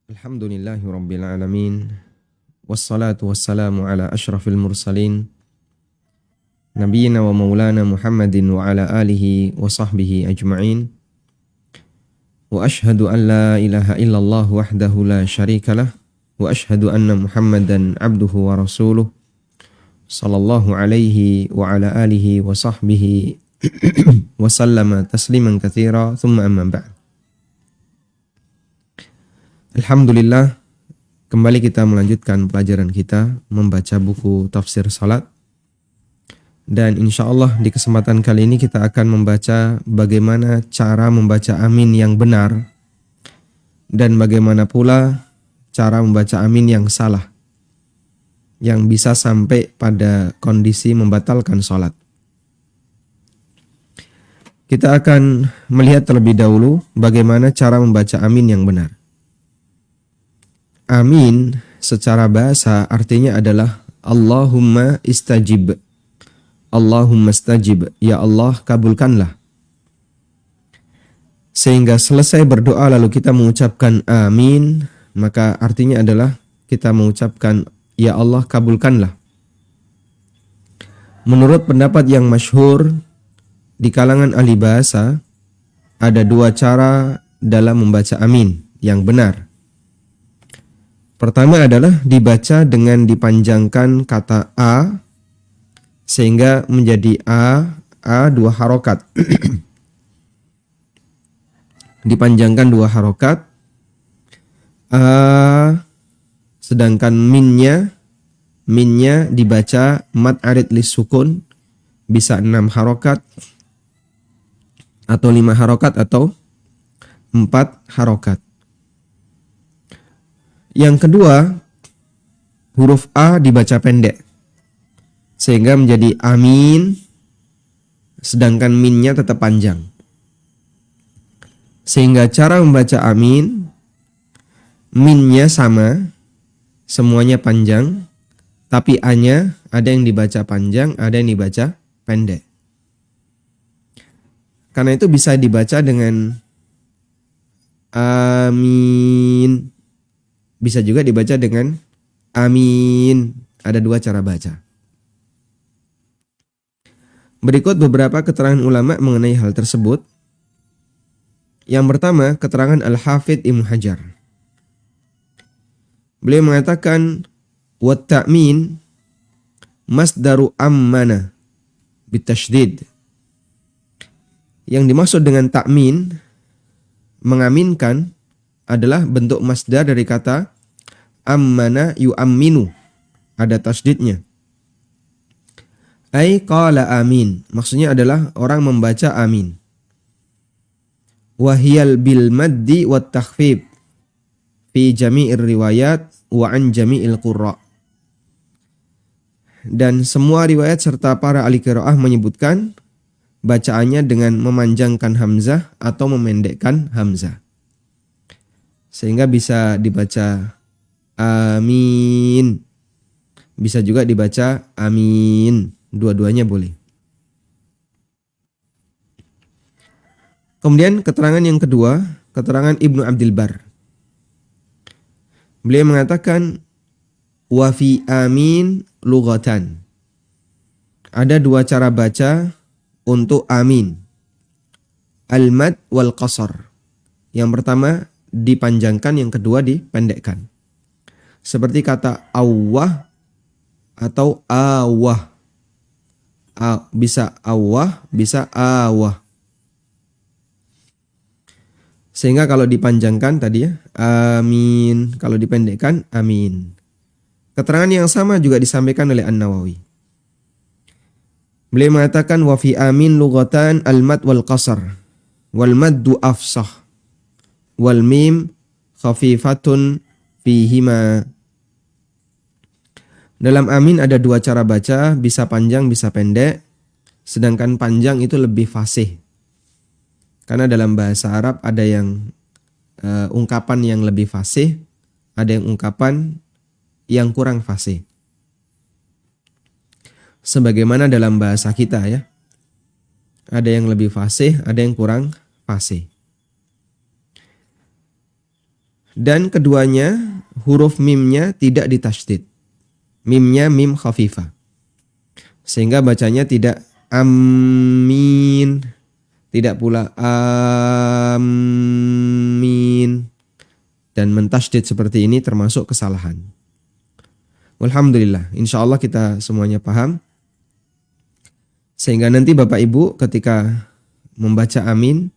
Alhamdulillahi Rabbil Alamin. Wassalatu wassalamu ala ashrafil mursalin. Nabiyyina wa maulana Muhammadin wa ala alihi wa sahbihi ajma'in. Wa ashhadu an la ilaha illallah wahdahu la syarika lah. Wa ashhadu anna Muhammadan abduhu wa rasuluh. Sallallahu alaihi wa ala alihi wa sahbihi wa sallama tasliman katsira. Thumma amma ba'd. Alhamdulillah, kembali kita melanjutkan pelajaran kita membaca buku tafsir salat. Dan insya Allah di kesempatan kali ini kita akan membaca bagaimana cara membaca amin yang benar dan bagaimana pula cara membaca amin yang salah yang bisa sampai pada kondisi membatalkan salat. Kita akan melihat terlebih dahulu bagaimana cara membaca amin yang benar. Amin secara bahasa artinya adalah Allahumma istajib. Allahumma istajib. Ya Allah, kabulkanlah. Sehingga selesai berdoa lalu kita mengucapkan amin, maka artinya adalah kita mengucapkan ya Allah, kabulkanlah. Menurut pendapat yang masyhur di kalangan ahli bahasa, ada dua cara dalam membaca amin yang benar. Pertama adalah dibaca dengan dipanjangkan kata A sehingga menjadi A dua harokat. Dipanjangkan dua harokat. Sedangkan minnya dibaca mad arid lis sukun, bisa 6 harokat atau 5 harokat atau 4 harokat. Yang kedua, huruf A dibaca pendek sehingga menjadi amin, sedangkan minnya tetap panjang. Sehingga cara membaca amin, minnya sama, semuanya panjang, tapi A-nya ada yang dibaca panjang, ada yang dibaca pendek. Karena itu bisa dibaca dengan amin. Bisa juga dibaca dengan amin. Ada dua cara baca. Berikut beberapa keterangan ulama mengenai hal tersebut. Yang pertama, keterangan Al-Hafidh Ibnu Hajar. Beliau mengatakan wat ta'min masdaru ammana bitasydid. Yang dimaksud dengan ta'min, mengaminkan, adalah bentuk masdar dari kata ammana yu'amminu, ada tasdidnya. Ai qala amin, maksudnya adalah orang membaca amin. Wahiyal bil maddi wat takhfif fi jami'ir riwayat wa an jami'il qurra. Dan semua riwayat serta para ahli qiraah menyebutkan bacaannya dengan memanjangkan hamzah atau memendekkan hamzah. Sehingga bisa dibaca amin. Bisa juga dibaca amin. Dua-duanya boleh. Kemudian keterangan yang kedua, keterangan Ibnu Abdil Bar. Beliau mengatakan wa fi amin lughatan. Ada dua cara baca untuk amin. Al-mad wal qasar. Yang pertama dipanjangkan, yang kedua dipendekkan. Seperti kata awwah atau awah. Bisa awah, bisa awah. Sehingga kalau dipanjangkan tadi ya, amin. Kalau dipendekkan, amin. Keterangan yang sama juga disampaikan oleh An-Nawawi. Beliau mengatakan wa fi amin lughatan al-mad wal qasar. Wal maddu afsah. Wal mim khafifatun fihima. Dalam amin ada dua cara baca, bisa panjang, bisa pendek. Sedangkan panjang itu lebih fasih. Karena dalam bahasa Arab ada yang ungkapan yang lebih fasih, ada yang ungkapan yang kurang fasih. Sebagaimana dalam bahasa kita ya. Ada yang lebih fasih, ada yang kurang fasih. Dan keduanya huruf mimnya tidak ditasydid. Mimnya mim khafifah. Sehingga bacanya tidak amin, tidak pula amin. Dan mentasydid seperti ini termasuk kesalahan. Alhamdulillah, insya Allah kita semuanya paham. Sehingga nanti Bapak Ibu ketika membaca amin,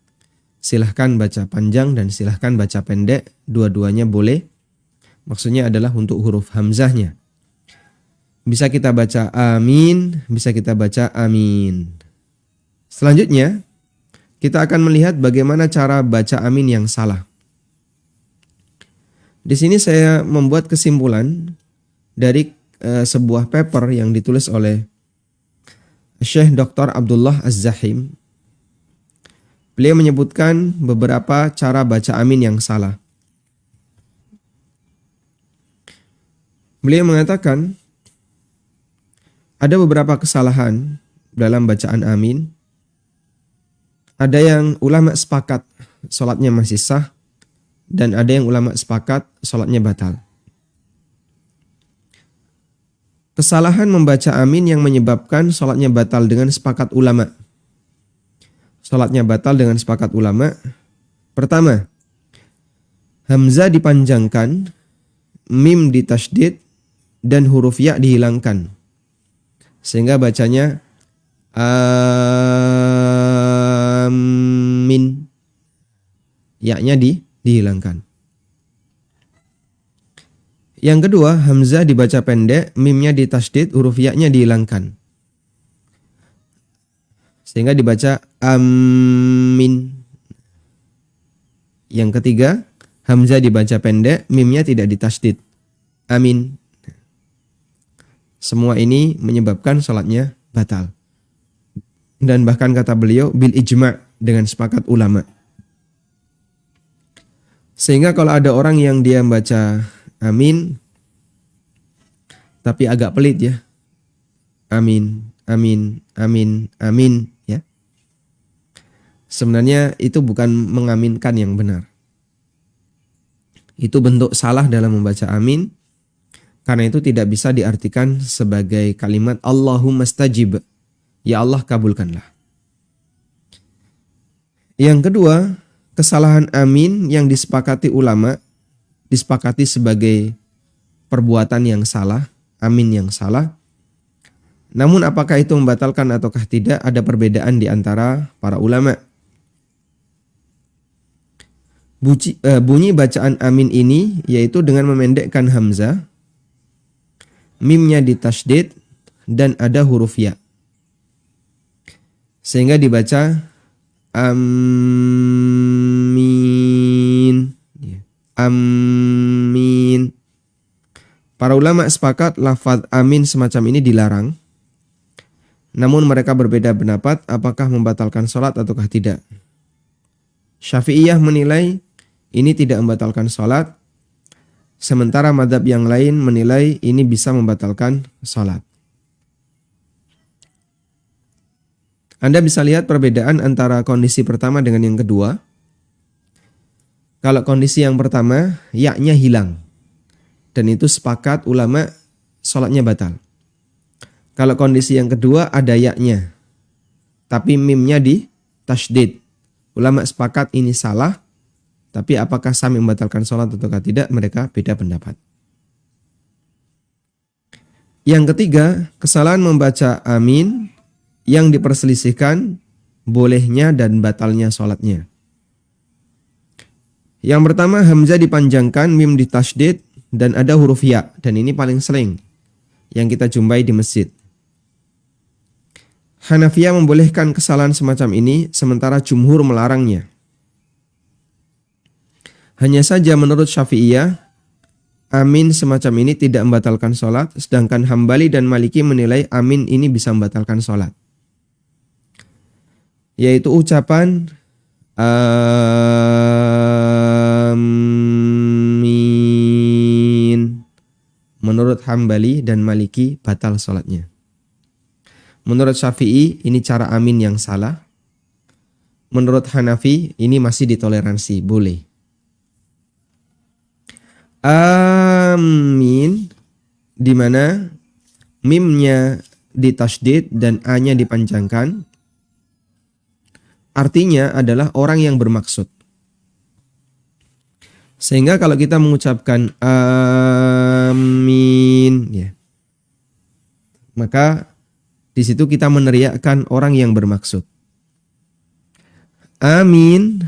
silahkan baca panjang dan silahkan baca pendek. Dua-duanya boleh. Maksudnya adalah untuk huruf hamzahnya. Bisa kita baca amin, bisa kita baca amin. Selanjutnya, kita akan melihat bagaimana cara baca amin yang salah. Di sini saya membuat kesimpulan dari sebuah paper yang ditulis oleh Syekh Dr. Abdullah Az-Zahim. Beliau menyebutkan beberapa cara baca amin yang salah. Beliau mengatakan ada beberapa kesalahan dalam bacaan amin. Ada yang ulama sepakat sholatnya masih sah, dan ada yang ulama sepakat sholatnya batal. Kesalahan membaca amin yang menyebabkan sholatnya batal dengan sepakat ulama. Sholatnya batal dengan sepakat ulama. Pertama, hamzah dipanjangkan, mim ditasydid, dan huruf ya dihilangkan. Sehingga bacanya amin. Ya-nya dihilangkan. Yang kedua, hamzah dibaca pendek, mimnya ditasydid, huruf ya-nya dihilangkan. Sehingga dibaca amin. Yang ketiga, hamzah dibaca pendek, mimnya tidak ditasydid. Amin. Semua ini menyebabkan sholatnya batal. Dan bahkan kata beliau, bil ijma' dengan sepakat ulama. Sehingga kalau ada orang yang dia membaca amin, tapi agak pelit ya. Amin, amin, amin, amin ya. Sebenarnya itu bukan mengaminkan yang benar. Itu bentuk salah dalam membaca amin. Karena itu tidak bisa diartikan sebagai kalimat Allahumma stajib. Ya Allah kabulkanlah. Yang kedua, kesalahan amin yang disepakati ulama, disepakati sebagai perbuatan yang salah, amin yang salah. Namun apakah itu membatalkan ataukah tidak, ada perbedaan di antara para ulama. Bunyi bacaan amin ini yaitu dengan memendekkan hamzah, mimnya ditasydid, dan ada huruf ya. Sehingga dibaca amin. Amin. Para ulama sepakat lafaz amin semacam ini dilarang. Namun mereka berbeda pendapat apakah membatalkan sholat ataukah tidak. Syafi'iyah menilai ini tidak membatalkan sholat. Sementara madhab yang lain menilai ini bisa membatalkan sholat. Anda bisa lihat perbedaan antara kondisi pertama dengan yang kedua. Kalau kondisi yang pertama, ya-nya hilang. Dan itu sepakat ulama sholatnya batal. Kalau kondisi yang kedua ada ya-nya, tapi mimnya ditasydid. Ulama sepakat ini salah. Tapi apakah sami membatalkan sholat atau tidak, mereka beda pendapat. Yang ketiga, kesalahan membaca amin yang diperselisihkan bolehnya dan batalnya sholatnya. Yang pertama, hamzah dipanjangkan, mim ditasydid, dan ada huruf ya. Dan ini paling sering yang kita jumpai di masjid. Hanafiyah membolehkan kesalahan semacam ini, sementara jumhur melarangnya. Hanya saja menurut Syafi'iyah, amin semacam ini tidak membatalkan sholat, sedangkan Hambali dan Maliki menilai amin ini bisa membatalkan sholat. Yaitu ucapan amin. Menurut Hambali dan Maliki batal sholatnya. Menurut Syafi'i ini cara amin yang salah. Menurut Hanafi ini masih ditoleransi, boleh. Amin, di mana mimnya ditasydid dan a-nya dipanjangkan. Artinya adalah orang yang bermaksud. Sehingga kalau kita mengucapkan amin, ya, maka di situ kita meneriakkan orang yang bermaksud. Amin,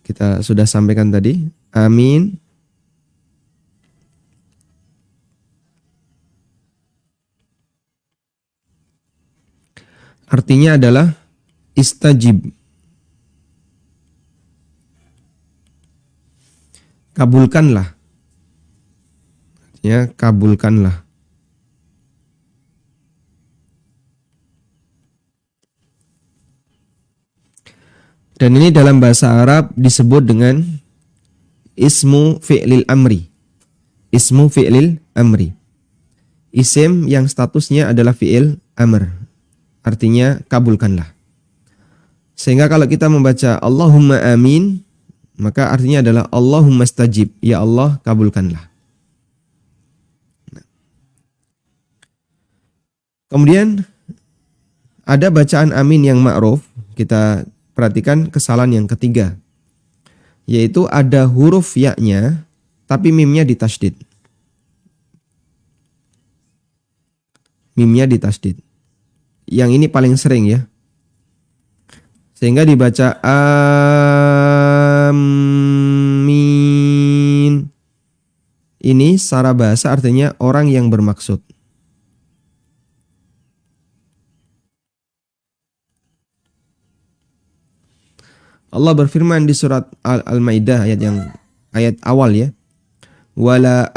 kita sudah sampaikan tadi. Amin. Artinya adalah istajib. Kabulkanlah. Ya, kabulkanlah. Dan ini dalam bahasa Arab disebut dengan ismu fi'lil amri. Ismu fi'lil amri. Isim yang statusnya adalah fi'il amr. Artinya kabulkanlah. Sehingga kalau kita membaca Allahumma amin, maka artinya adalah Allahumma stajib. Ya Allah, kabulkanlah. Kemudian ada bacaan amin yang ma'ruf. Kita perhatikan kesalahan yang ketiga. Yaitu ada huruf ya-nya, tapi mimnya ditasydid. Mimnya ditasydid. Yang ini paling sering ya. Sehingga dibaca amin. Ini secara bahasa artinya orang yang bermaksud. Allah berfirman di surat Al-Maidah ayat awal ya. Wala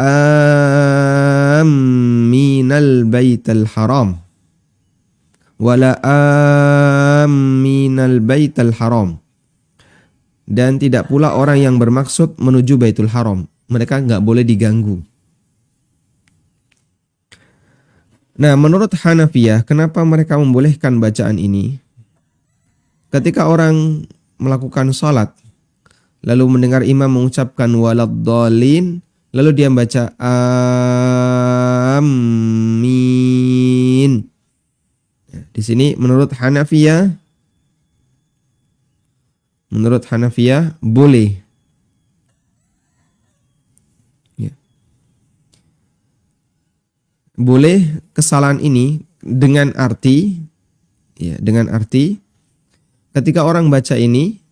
aminal baital haram. Wala aminal baital haram. Dan tidak pula orang yang bermaksud menuju Baitul Haram. Mereka nggak boleh diganggu. Nah, menurut Hanafiyah, kenapa mereka membolehkan bacaan ini? Ketika orang melakukan salat, lalu mendengar imam mengucapkan waladdallin, lalu dia membaca amin. Di sini menurut Hanafiyah boleh. Ya. Boleh kesalahan ini dengan arti ketika orang baca ini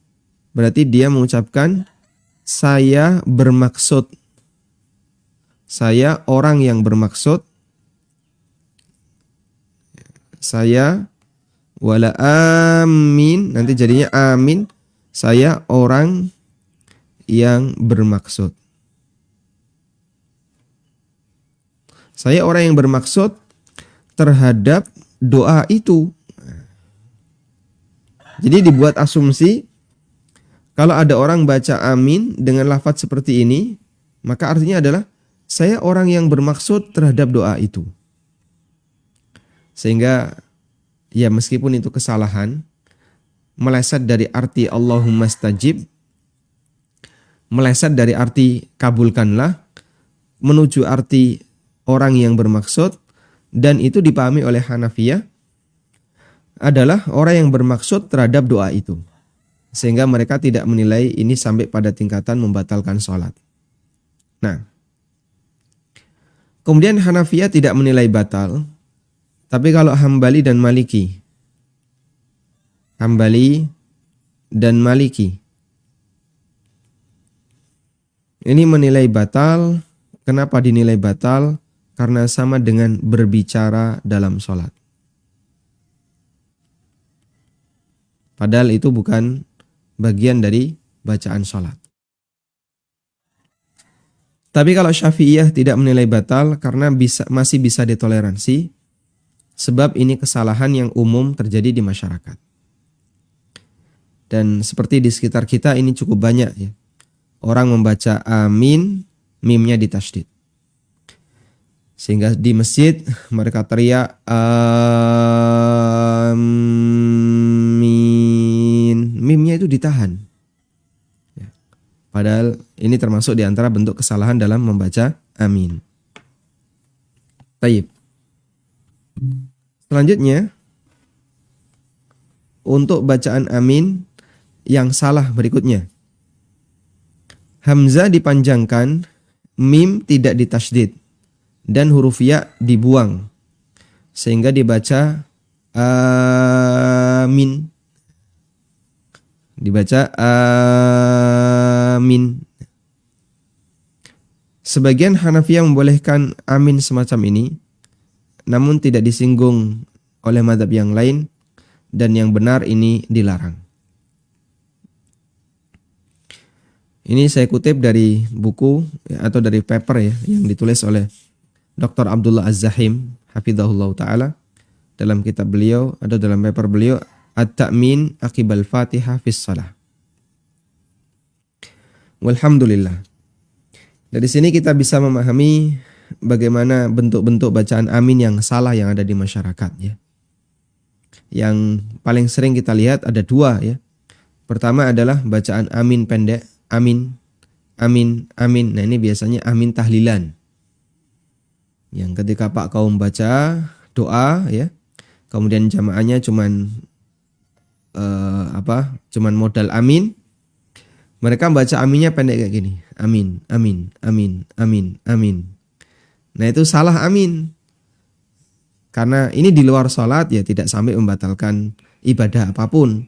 berarti dia mengucapkan saya bermaksud. Saya orang yang bermaksud. Saya wala amin, nanti jadinya amin. Saya orang yang bermaksud. Saya orang yang bermaksud terhadap doa itu. Jadi dibuat asumsi kalau ada orang baca amin dengan lafaz seperti ini, maka artinya adalah saya orang yang bermaksud terhadap doa itu. Sehingga ya meskipun itu kesalahan, meleset dari arti Allahumma stajib, meleset dari arti kabulkanlah, menuju arti orang yang bermaksud, dan itu dipahami oleh Hanafiyah adalah orang yang bermaksud terhadap doa itu. Sehingga mereka tidak menilai ini sampai pada tingkatan membatalkan sholat. Nah, kemudian Hanafiyah tidak menilai batal, tapi kalau Hambali dan Maliki ini menilai batal. Kenapa dinilai batal? Karena sama dengan berbicara dalam sholat. Padahal itu bukan bagian dari bacaan sholat. Tapi kalau Syafi'iyah tidak menilai batal karena masih bisa ditoleransi. Sebab ini kesalahan yang umum terjadi di masyarakat. Dan seperti di sekitar kita ini cukup banyak ya. Orang membaca amin, mimnya ditasydid. Sehingga di masjid mereka teriak amin. Mimnya itu ditahan. Ya. Padahal ini termasuk di antara bentuk kesalahan dalam membaca amin. Taib. Selanjutnya, untuk bacaan amin yang salah berikutnya. Hamzah dipanjangkan, mim tidak ditasydid, dan huruf ya dibuang. Sehingga dibaca amin. Dibaca amin. Sebagian Hanafiyah membolehkan amin semacam ini, namun tidak disinggung oleh mazhab yang lain, dan yang benar ini dilarang. Ini saya kutip dari buku atau dari paper ya, yang ditulis oleh Dr. Abdullah Az-Zahim hafizahullah ta'ala dalam kitab beliau atau dalam paper beliau At-Ta'min Aqibal Fatihah fis Shalah. Walhamdulillah. Dari sini kita bisa memahami bagaimana bentuk-bentuk bacaan amin yang salah yang ada di masyarakat ya. Yang paling sering kita lihat ada dua ya. Pertama adalah bacaan amin pendek, amin, amin, amin. Nah ini biasanya amin tahlilan. Yang ketika Pak kaum baca doa ya, kemudian jamaahnya cuman modal amin. Mereka baca aminnya pendek kayak gini. Amin, amin, amin, amin, amin. Nah itu salah amin. Karena ini di luar sholat ya tidak sampai membatalkan ibadah apapun.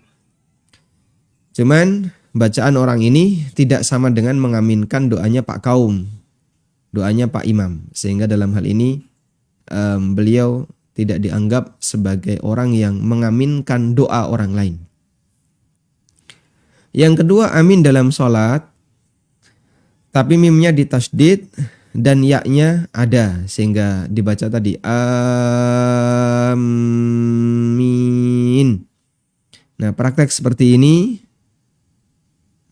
Cuman bacaan orang ini tidak sama dengan mengaminkan doanya Pak kaum. Doanya Pak imam. Sehingga dalam hal ini beliau tidak dianggap sebagai orang yang mengaminkan doa orang lain. Yang kedua, amin dalam sholat, tapi mimnya ditasydid dan ya-nya ada, sehingga dibaca tadi amin. Nah, praktek seperti ini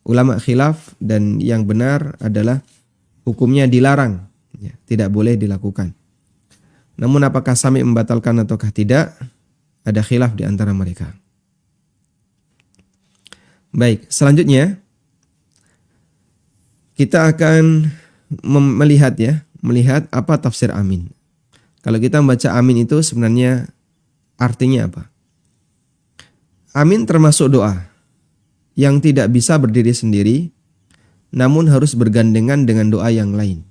ulama khilaf dan yang benar adalah hukumnya dilarang, ya, tidak boleh dilakukan. Namun apakah sami membatalkan ataukah tidak, ada khilaf di antara mereka. Baik, selanjutnya kita akan melihat apa tafsir amin. Kalau kita membaca amin itu sebenarnya artinya apa? Amin termasuk doa yang tidak bisa berdiri sendiri, namun harus bergandengan dengan doa yang lain.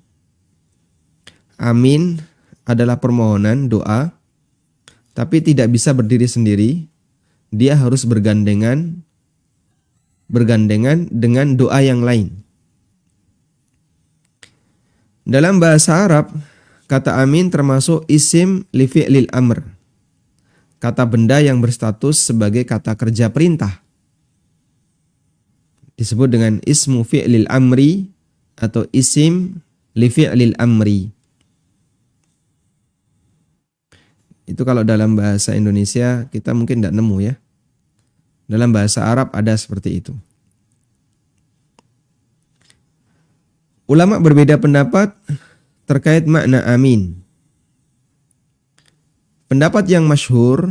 Amin adalah permohonan doa, tapi tidak bisa berdiri sendiri, dia harus bergandengan dengan doa yang lain. Dalam bahasa Arab, kata amin termasuk isim li fi'lil amr. Kata benda yang berstatus sebagai kata kerja perintah. Disebut dengan ismu fi'lil amri atau isim li fi'lil amri. Itu kalau dalam bahasa Indonesia kita mungkin tidak nemu ya. Dalam bahasa Arab ada seperti itu. Ulama berbeda pendapat terkait makna amin. Pendapat yang masyhur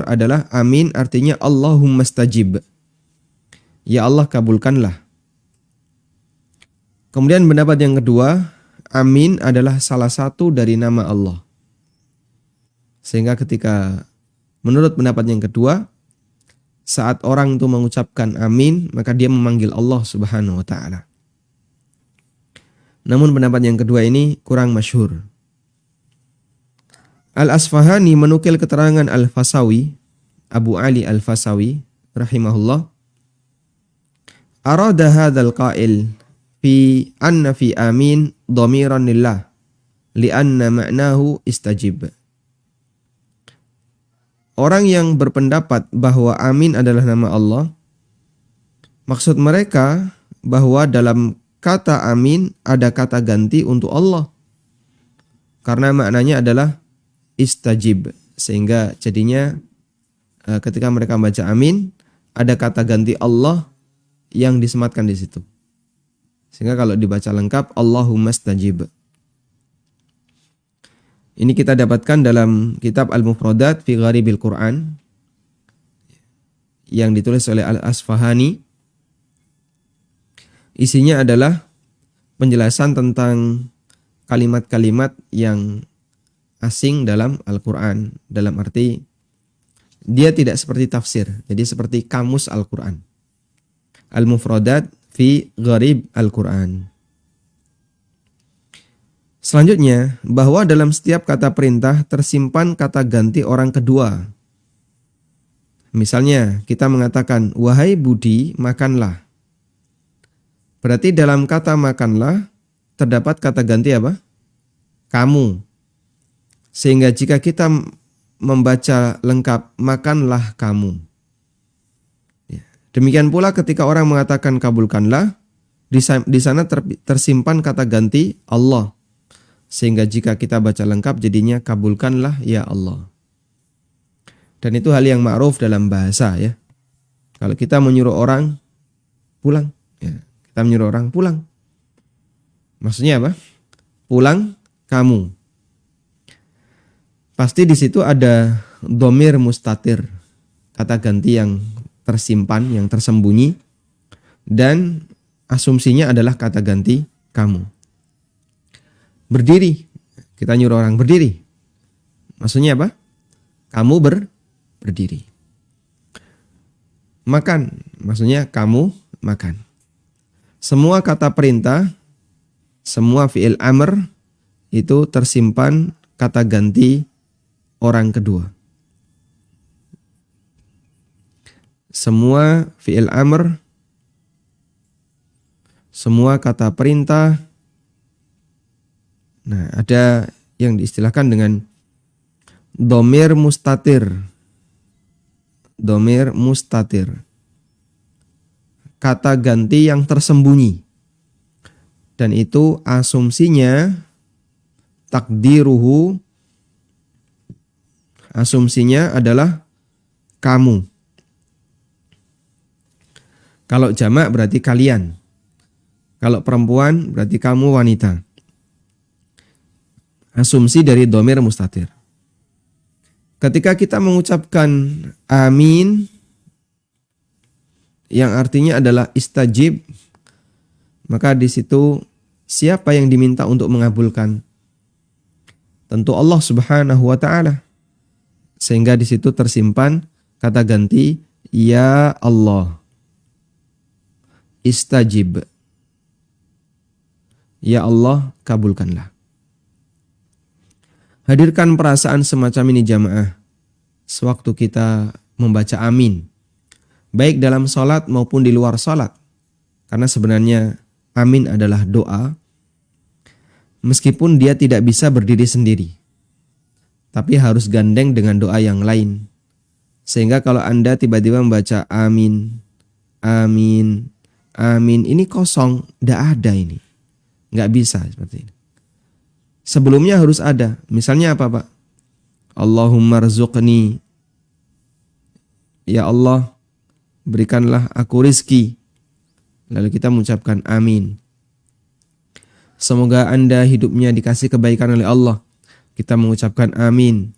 adalah amin artinya Allahumma stajib. Ya Allah kabulkanlah. Kemudian pendapat yang kedua, amin adalah salah satu dari nama Allah. Sehingga ketika menurut pendapat yang kedua, saat orang itu mengucapkan amin, maka dia memanggil Allah Subhanahu wa ta'ala. Namun pendapat yang kedua ini kurang masyhur. Al-Asfahani menukil keterangan Al-Fasawi, Abu Ali Al-Fasawi rahimahullah, arada hadzal qail fi anna fi amin dhamiran lillah li'anna ma'nahu istajib. Orang yang berpendapat bahwa amin adalah nama Allah, maksud mereka bahwa dalam kata amin ada kata ganti untuk Allah. Karena maknanya adalah istajib. Sehingga jadinya ketika mereka baca amin, ada kata ganti Allah yang disematkan di situ. Sehingga kalau dibaca lengkap, Allahumma stajib. Ini kita dapatkan dalam kitab Al-Mufradat fi Gharibil Quran yang ditulis oleh Al-Asfahani. Isinya adalah penjelasan tentang kalimat-kalimat yang asing dalam Al-Quran. Dalam arti dia tidak seperti tafsir, jadi seperti kamus Al-Quran. Al-Mufradat fi Gharib Al-Quran. Selanjutnya, bahwa dalam setiap kata perintah tersimpan kata ganti orang kedua. Misalnya, kita mengatakan, wahai Budi, makanlah. Berarti dalam kata makanlah, terdapat kata ganti apa? Kamu. Sehingga jika kita membaca lengkap, makanlah kamu. Demikian pula ketika orang mengatakan kabulkanlah, di sana tersimpan kata ganti Allah. Sehingga jika kita baca lengkap jadinya kabulkanlah ya Allah. Dan itu hal yang ma'ruf dalam bahasa ya. Kalau kita menyuruh orang pulang, ya, kita menyuruh orang pulang. Maksudnya apa? Pulang kamu. Pasti di situ ada dhamir mustatir, kata ganti yang tersimpan, yang tersembunyi, dan asumsinya adalah kata ganti kamu. Berdiri, kita nyuruh orang berdiri. Maksudnya apa? Kamu berdiri. Makan, maksudnya kamu makan. Semua kata perintah, semua fi'il amr itu tersimpan kata ganti orang kedua. Semua fi'il amr, semua kata perintah. Nah, ada yang diistilahkan dengan dhamir mustatir. Dhamir mustatir. Kata ganti yang tersembunyi. Dan itu asumsinya takdiruhu, asumsinya adalah kamu. Kalau jamak berarti kalian. Kalau perempuan berarti kamu wanita. Asumsi dari dhamir mustatir. Ketika kita mengucapkan amin, yang artinya adalah istajib, maka di situ siapa yang diminta untuk mengabulkan? Tentu Allah Subhanahu wa taala. Sehingga di situ tersimpan kata ganti ya Allah. Istajib. Ya Allah, kabulkanlah. Hadirkan perasaan semacam ini jamaah sewaktu kita membaca amin, baik dalam sholat maupun di luar sholat. Karena sebenarnya amin adalah doa, meskipun dia tidak bisa berdiri sendiri, tapi harus gandeng dengan doa yang lain. Sehingga kalau Anda tiba-tiba membaca amin, amin, amin, ini kosong, tidak ada ini. Nggak bisa seperti ini. Sebelumnya harus ada. Misalnya apa Pak? Allahumma rzuqni. Ya Allah, berikanlah aku rizki. Lalu kita mengucapkan amin. Semoga Anda hidupnya dikasih kebaikan oleh Allah. Kita mengucapkan amin.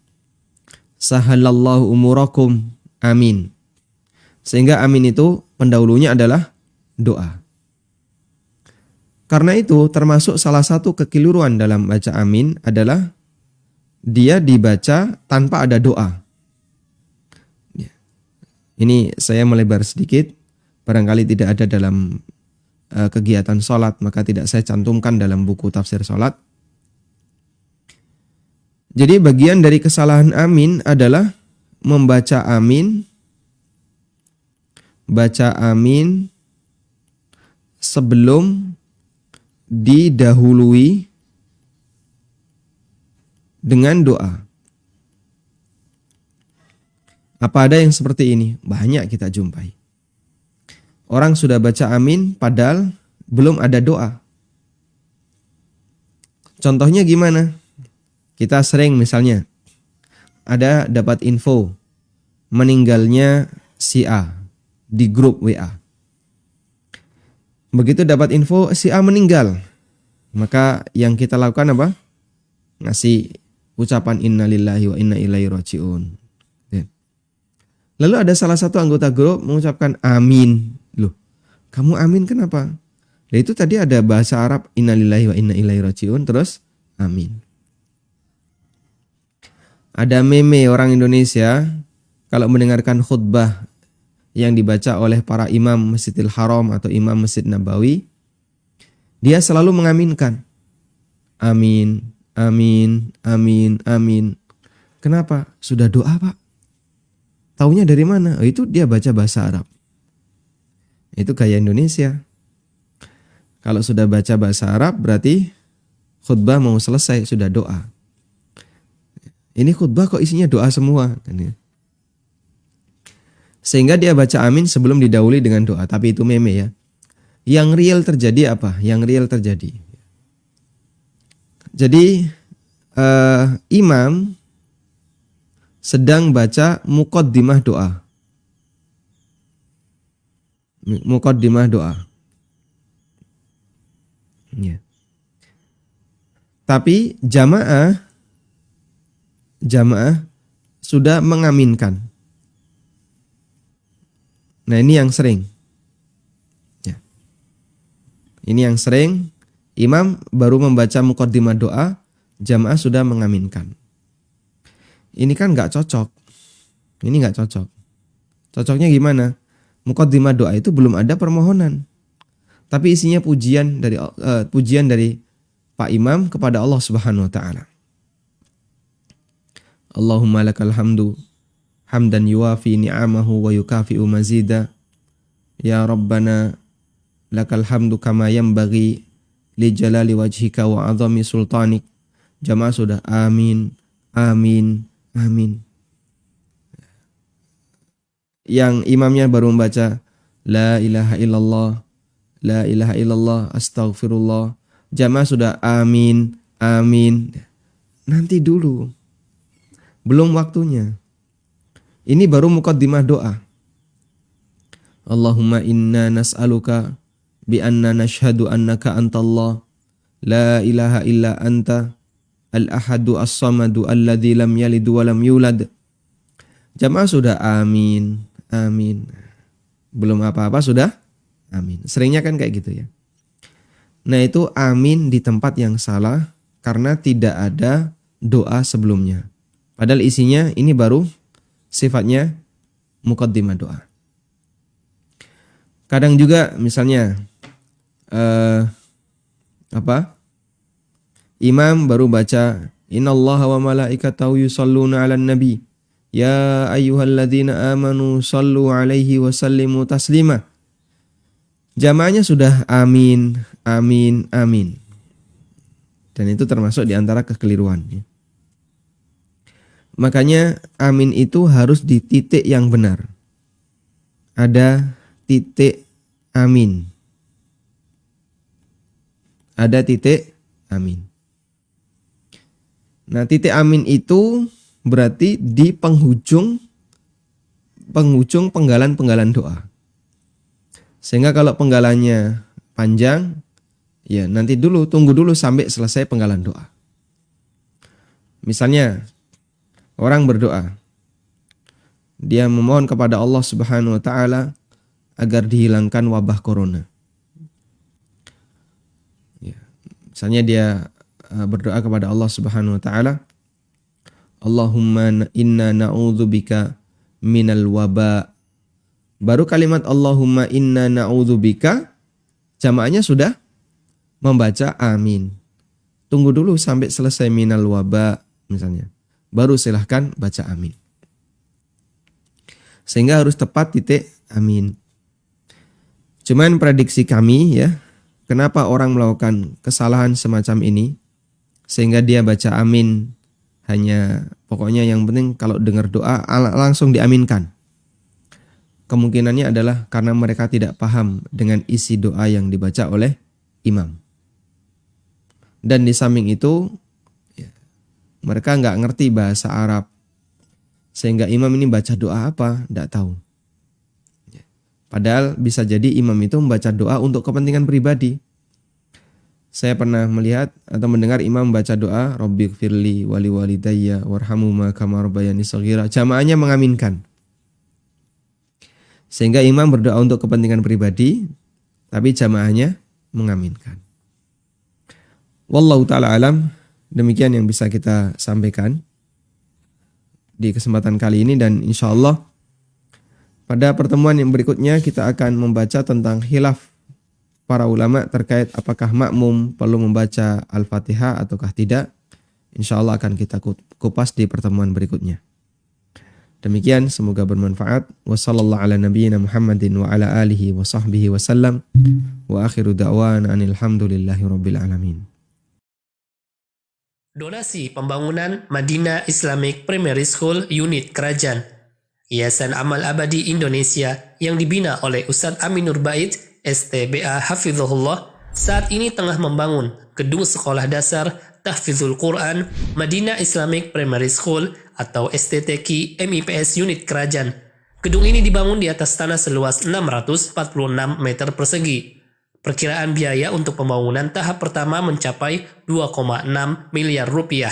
Sahalallahu umurakum. Amin. Sehingga amin itu pendahulunya adalah doa. Karena itu termasuk salah satu kekeliruan dalam baca amin adalah dia dibaca tanpa ada doa. Ini saya melebar sedikit, barangkali tidak ada dalam kegiatan sholat, maka tidak saya cantumkan dalam buku tafsir sholat. Jadi bagian dari kesalahan amin adalah membaca amin, baca amin sebelum didahului dengan doa. Apa ada yang seperti ini? Banyak kita jumpai. Orang sudah baca amin padahal belum ada doa. Contohnya gimana? Kita sering misalnya ada dapat info meninggalnya si A di grup WA. Begitu dapat info si A meninggal, maka yang kita lakukan apa? Ngasih ucapan innalillahi wa inna ilaihi rajiun. Lalu ada salah satu anggota grup mengucapkan amin. Loh, kamu amin kenapa? Nah, itu tadi ada bahasa Arab innalillahi wa inna ilaihi rajiun terus amin. Ada meme orang Indonesia kalau mendengarkan khutbah yang dibaca oleh para imam Masjidil Haram atau imam Masjid Nabawi, dia selalu mengaminkan. Amin, amin, amin, amin. Kenapa? Sudah doa, Pak. Taunya dari mana? Oh, itu dia baca bahasa Arab. Itu gaya Indonesia. Kalau sudah baca bahasa Arab berarti khutbah mau selesai, sudah doa. Ini khutbah kok isinya doa semua. Sehingga dia baca amin sebelum didahului dengan doa. Tapi itu meme ya. Yang real terjadi apa? Yang real terjadi. Jadi imam sedang baca muqaddimah doa. Muqaddimah doa. Ya. Tapi jamaah sudah mengaminkan. Nah, ini yang sering. Ya. Ini yang sering. Imam baru membaca muqaddimah doa, jamaah sudah mengaminkan. Ini kan nggak cocok. Ini nggak cocok. Cocoknya gimana? Muqaddimah doa itu belum ada permohonan. Tapi isinya pujian dari Pak Imam kepada Allah Subhanahu wa taala. Allahumma lakal hamdu hamdan yuwafi ni'amahu wa yukafi'u mazida. Ya Rabbana lakal hamdu kama yanbaghi li jalali wajhika wa 'azami sultanik. Jamaah sudah amin, amin, amin. Yang imamnya baru membaca la ilaha illallah, la ilaha illallah, astaghfirullah. Jamaah sudah amin, amin. Nanti dulu. Belum waktunya. Ini baru muqaddimah doa. Allahumma inna nas'aluka bi anna nashhadu annaka antallah la ilaha illa anta al-ahadu as-samadu alladzi lam yalid wa lam yulad. Jamaah sudah amin, amin. Belum apa-apa sudah amin. Seringnya kan kayak gitu ya. Nah, itu amin di tempat yang salah karena tidak ada doa sebelumnya. Padahal isinya ini baru sifatnya muqaddimah doa. Kadang juga misalnya imam baru baca innallaha wa malaikatahu yusholluna 'alan nabi ya ayyuhalladzina amanu shallu 'alaihi wa sallimu taslima. Jamaahnya sudah amin, amin, amin. Dan itu termasuk di antara kekeliruan. Makanya amin itu harus di titik yang benar. Ada titik amin. Ada titik amin. Nah, titik amin itu berarti di penghujung penggalan doa. Sehingga kalau penggalannya panjang, ya nanti tunggu dulu sampai selesai penggalan doa. Misalnya orang berdoa, dia memohon kepada Allah Subhanahu wa taala agar dihilangkan wabah corona. Ya. Misalnya dia berdoa kepada Allah Subhanahu wa taala, Allahumma inna na'udzubika minal waba. Baru kalimat Allahumma inna na'udzubika, jamaahnya sudah membaca amin. Tunggu dulu sampai selesai minal waba misalnya. Baru silahkan baca amin. Sehingga harus tepat titik amin. Cuman prediksi kami ya, kenapa orang melakukan kesalahan semacam ini, sehingga dia baca amin hanya pokoknya yang penting kalau dengar doa langsung diaminkan. Kemungkinannya adalah karena mereka tidak paham dengan isi doa yang dibaca oleh imam. Dan di samping itu mereka nggak ngerti bahasa Arab, sehingga imam ini baca doa apa, nggak tahu. Padahal bisa jadi imam itu membaca doa untuk kepentingan pribadi. Saya pernah melihat atau mendengar imam membaca doa, Rabbighfirli wali walidayya warhamhuma kama rabbayani shaghira. Jamaahnya mengaminkan. Sehingga imam berdoa untuk kepentingan pribadi, tapi jamaahnya mengaminkan. Wallahu ta'ala alam, demikian yang bisa kita sampaikan di kesempatan kali ini, dan insya Allah pada pertemuan yang berikutnya kita akan membaca tentang khilaf para ulama terkait apakah makmum perlu membaca Al-Fatihah ataukah tidak. Insya Allah akan kita kupas di pertemuan berikutnya. Demikian, semoga bermanfaat. Wassallallahu ala nabiyyina Muhammadin wa ala alihi wa sahbihi wasallam. Wa akhiru da'wana anil hamdulillahi rabbil alamin. Donasi pembangunan Madinah Islamic Primary School Unit Kerajaan Yayasan Amal Abadi Indonesia yang dibina oleh Ustadz Aminur Bait STBA Hafizahullah saat ini tengah membangun gedung sekolah dasar Tahfizul Quran Madinah Islamic Primary School atau STTQ MIPS Unit Kerajaan. Gedung ini dibangun di atas tanah seluas 646 meter persegi. Perkiraan biaya untuk pembangunan tahap pertama mencapai 2,6 miliar rupiah.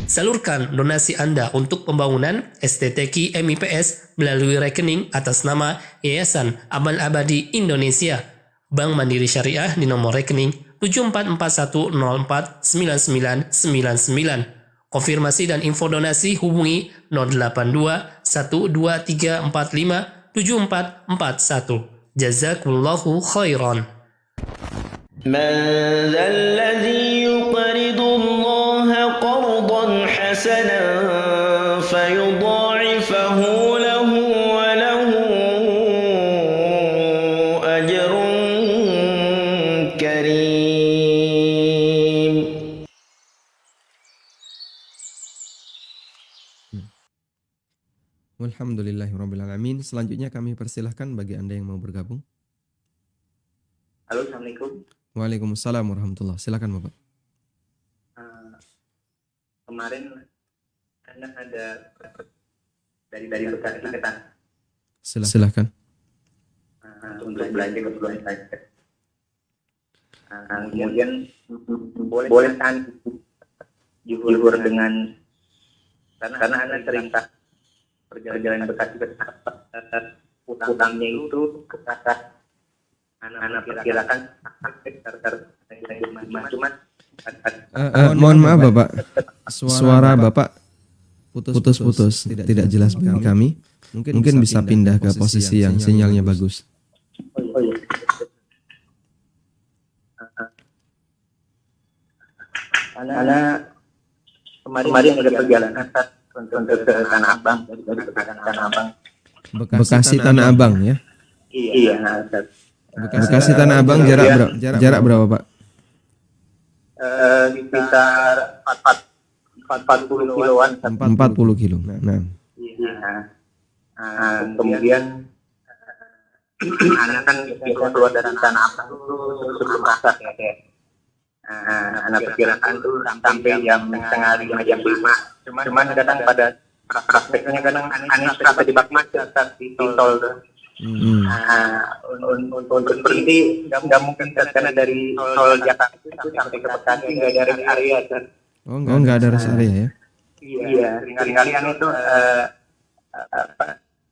Salurkan donasi Anda untuk pembangunan STTQ MIPS melalui rekening atas nama Yayasan Amal Abadi Indonesia, Bank Mandiri Syariah di nomor rekening 7441049999. Konfirmasi dan info donasi hubungi 082 12345 7441. Jazakumullahu khairan. من ذا الذي يقرض الله قرضا حسنا فيضاعفه له وله أجر كريم. Walhamdulillahirrabbilalamin. Selanjutnya kami persilahkan bagi Anda yang mau bergabung. Halo, Assalamualaikum. Waalaikumsalam warahmatullahi. Silakan Bapak. Kemarin Anda ada dari Bekasi ke Tanah Silakan. untuk belanja keperluan saya. Kemudian boleh kan jujur dengan karena Anda sering perjalanan Bekasi ke Tanah, utangnya itu ke atas. Anak perkirakan cuma mohon maaf Bapak, suara Bapak putus-putus, tidak jelas bagi kami. Mungkin bisa pindah ke posisi yang sinyalnya bagus. Karena kemarin ada perjalanan untuk ke Tanah Abang, dari Tanah Abang. Bekasi Tanah Abang ya. Iya, Bekasi Tanah Abang jarak berapa Pak? Sekitar 40 kiloan. 40 kilo. Nah. Kemudian anak kan keluar dari Tanah Abang sebelum asar ya. Anak perkirakan tuh sampai jam setengah 5 jam 5. Cuman kadang pada prakteknya kadang anak sampai di bak macet di tol tuh. Untuk berhenti nggak mungkin karena dari tol Jakarta itu sampai ke Bekasi nggak ada rest area kan. Nggak ada rest area ya? Iya, seringkali itu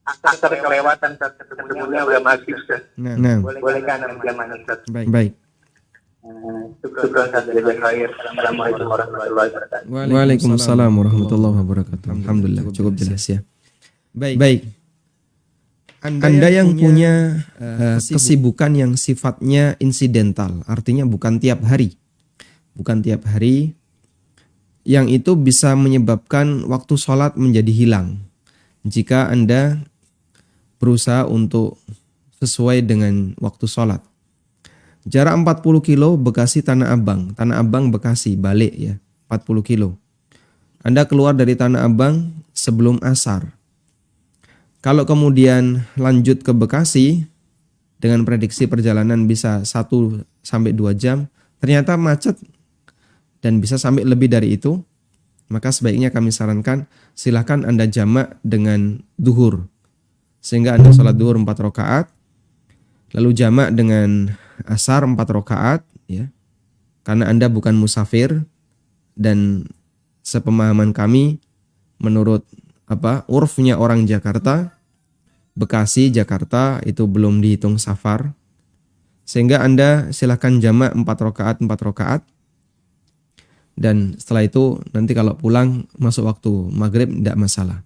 akses kelewatan sebelumnya udah maghrib kan. Nah. Boleh kan zaman itu. Baik. Assalamualaikum warahmatullahi wabarakatuh. Waalaikumsalam warahmatullahi wabarakatuh. Alhamdulillah, cukup jelas ya. Baik. Anda yang punya kesibukan yang sifatnya insidental, artinya bukan tiap hari, yang itu bisa menyebabkan waktu sholat menjadi hilang. Jika Anda berusaha untuk sesuai dengan waktu sholat. Jarak 40 kilo Bekasi Tanah Abang Bekasi balik ya, 40 kilo. Anda keluar dari Tanah Abang sebelum asar. Kalau kemudian lanjut ke Bekasi dengan prediksi perjalanan bisa 1-2 jam, ternyata macet dan bisa sampai lebih dari itu, maka sebaiknya kami sarankan silahkan Anda jamak dengan duhur. Sehingga Anda sholat duhur 4 rakaat, lalu jamak dengan asar 4 rakaat, ya. Karena Anda bukan musafir, dan sepemahaman kami menurut urfnya orang Jakarta, Bekasi, Jakarta itu belum dihitung safar, Sehingga Anda silakan jamak 4 rakaat. Dan setelah itu nanti kalau pulang masuk waktu maghrib tidak masalah.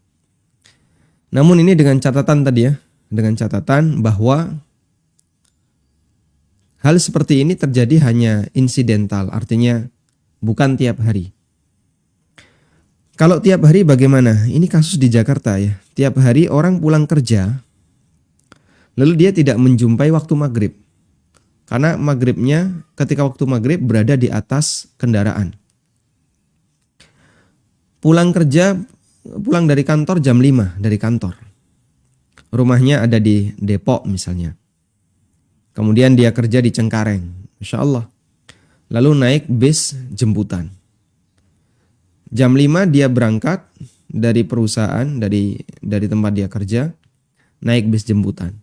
Namun ini dengan catatan tadi ya. Dengan catatan bahwa hal seperti ini terjadi hanya insidental. Artinya bukan tiap hari. Kalau tiap hari bagaimana? Ini kasus di Jakarta ya. Tiap hari orang pulang kerja, lalu dia tidak menjumpai waktu maghrib. Karena maghribnya ketika waktu maghrib berada di atas kendaraan. Pulang dari kantor jam 5 dari kantor. Rumahnya ada di Depok misalnya. Kemudian dia kerja di Cengkareng. Masya Allah. Lalu naik bis jemputan. Jam 5 dia berangkat dari perusahaan, dari tempat dia kerja, naik bis jemputan.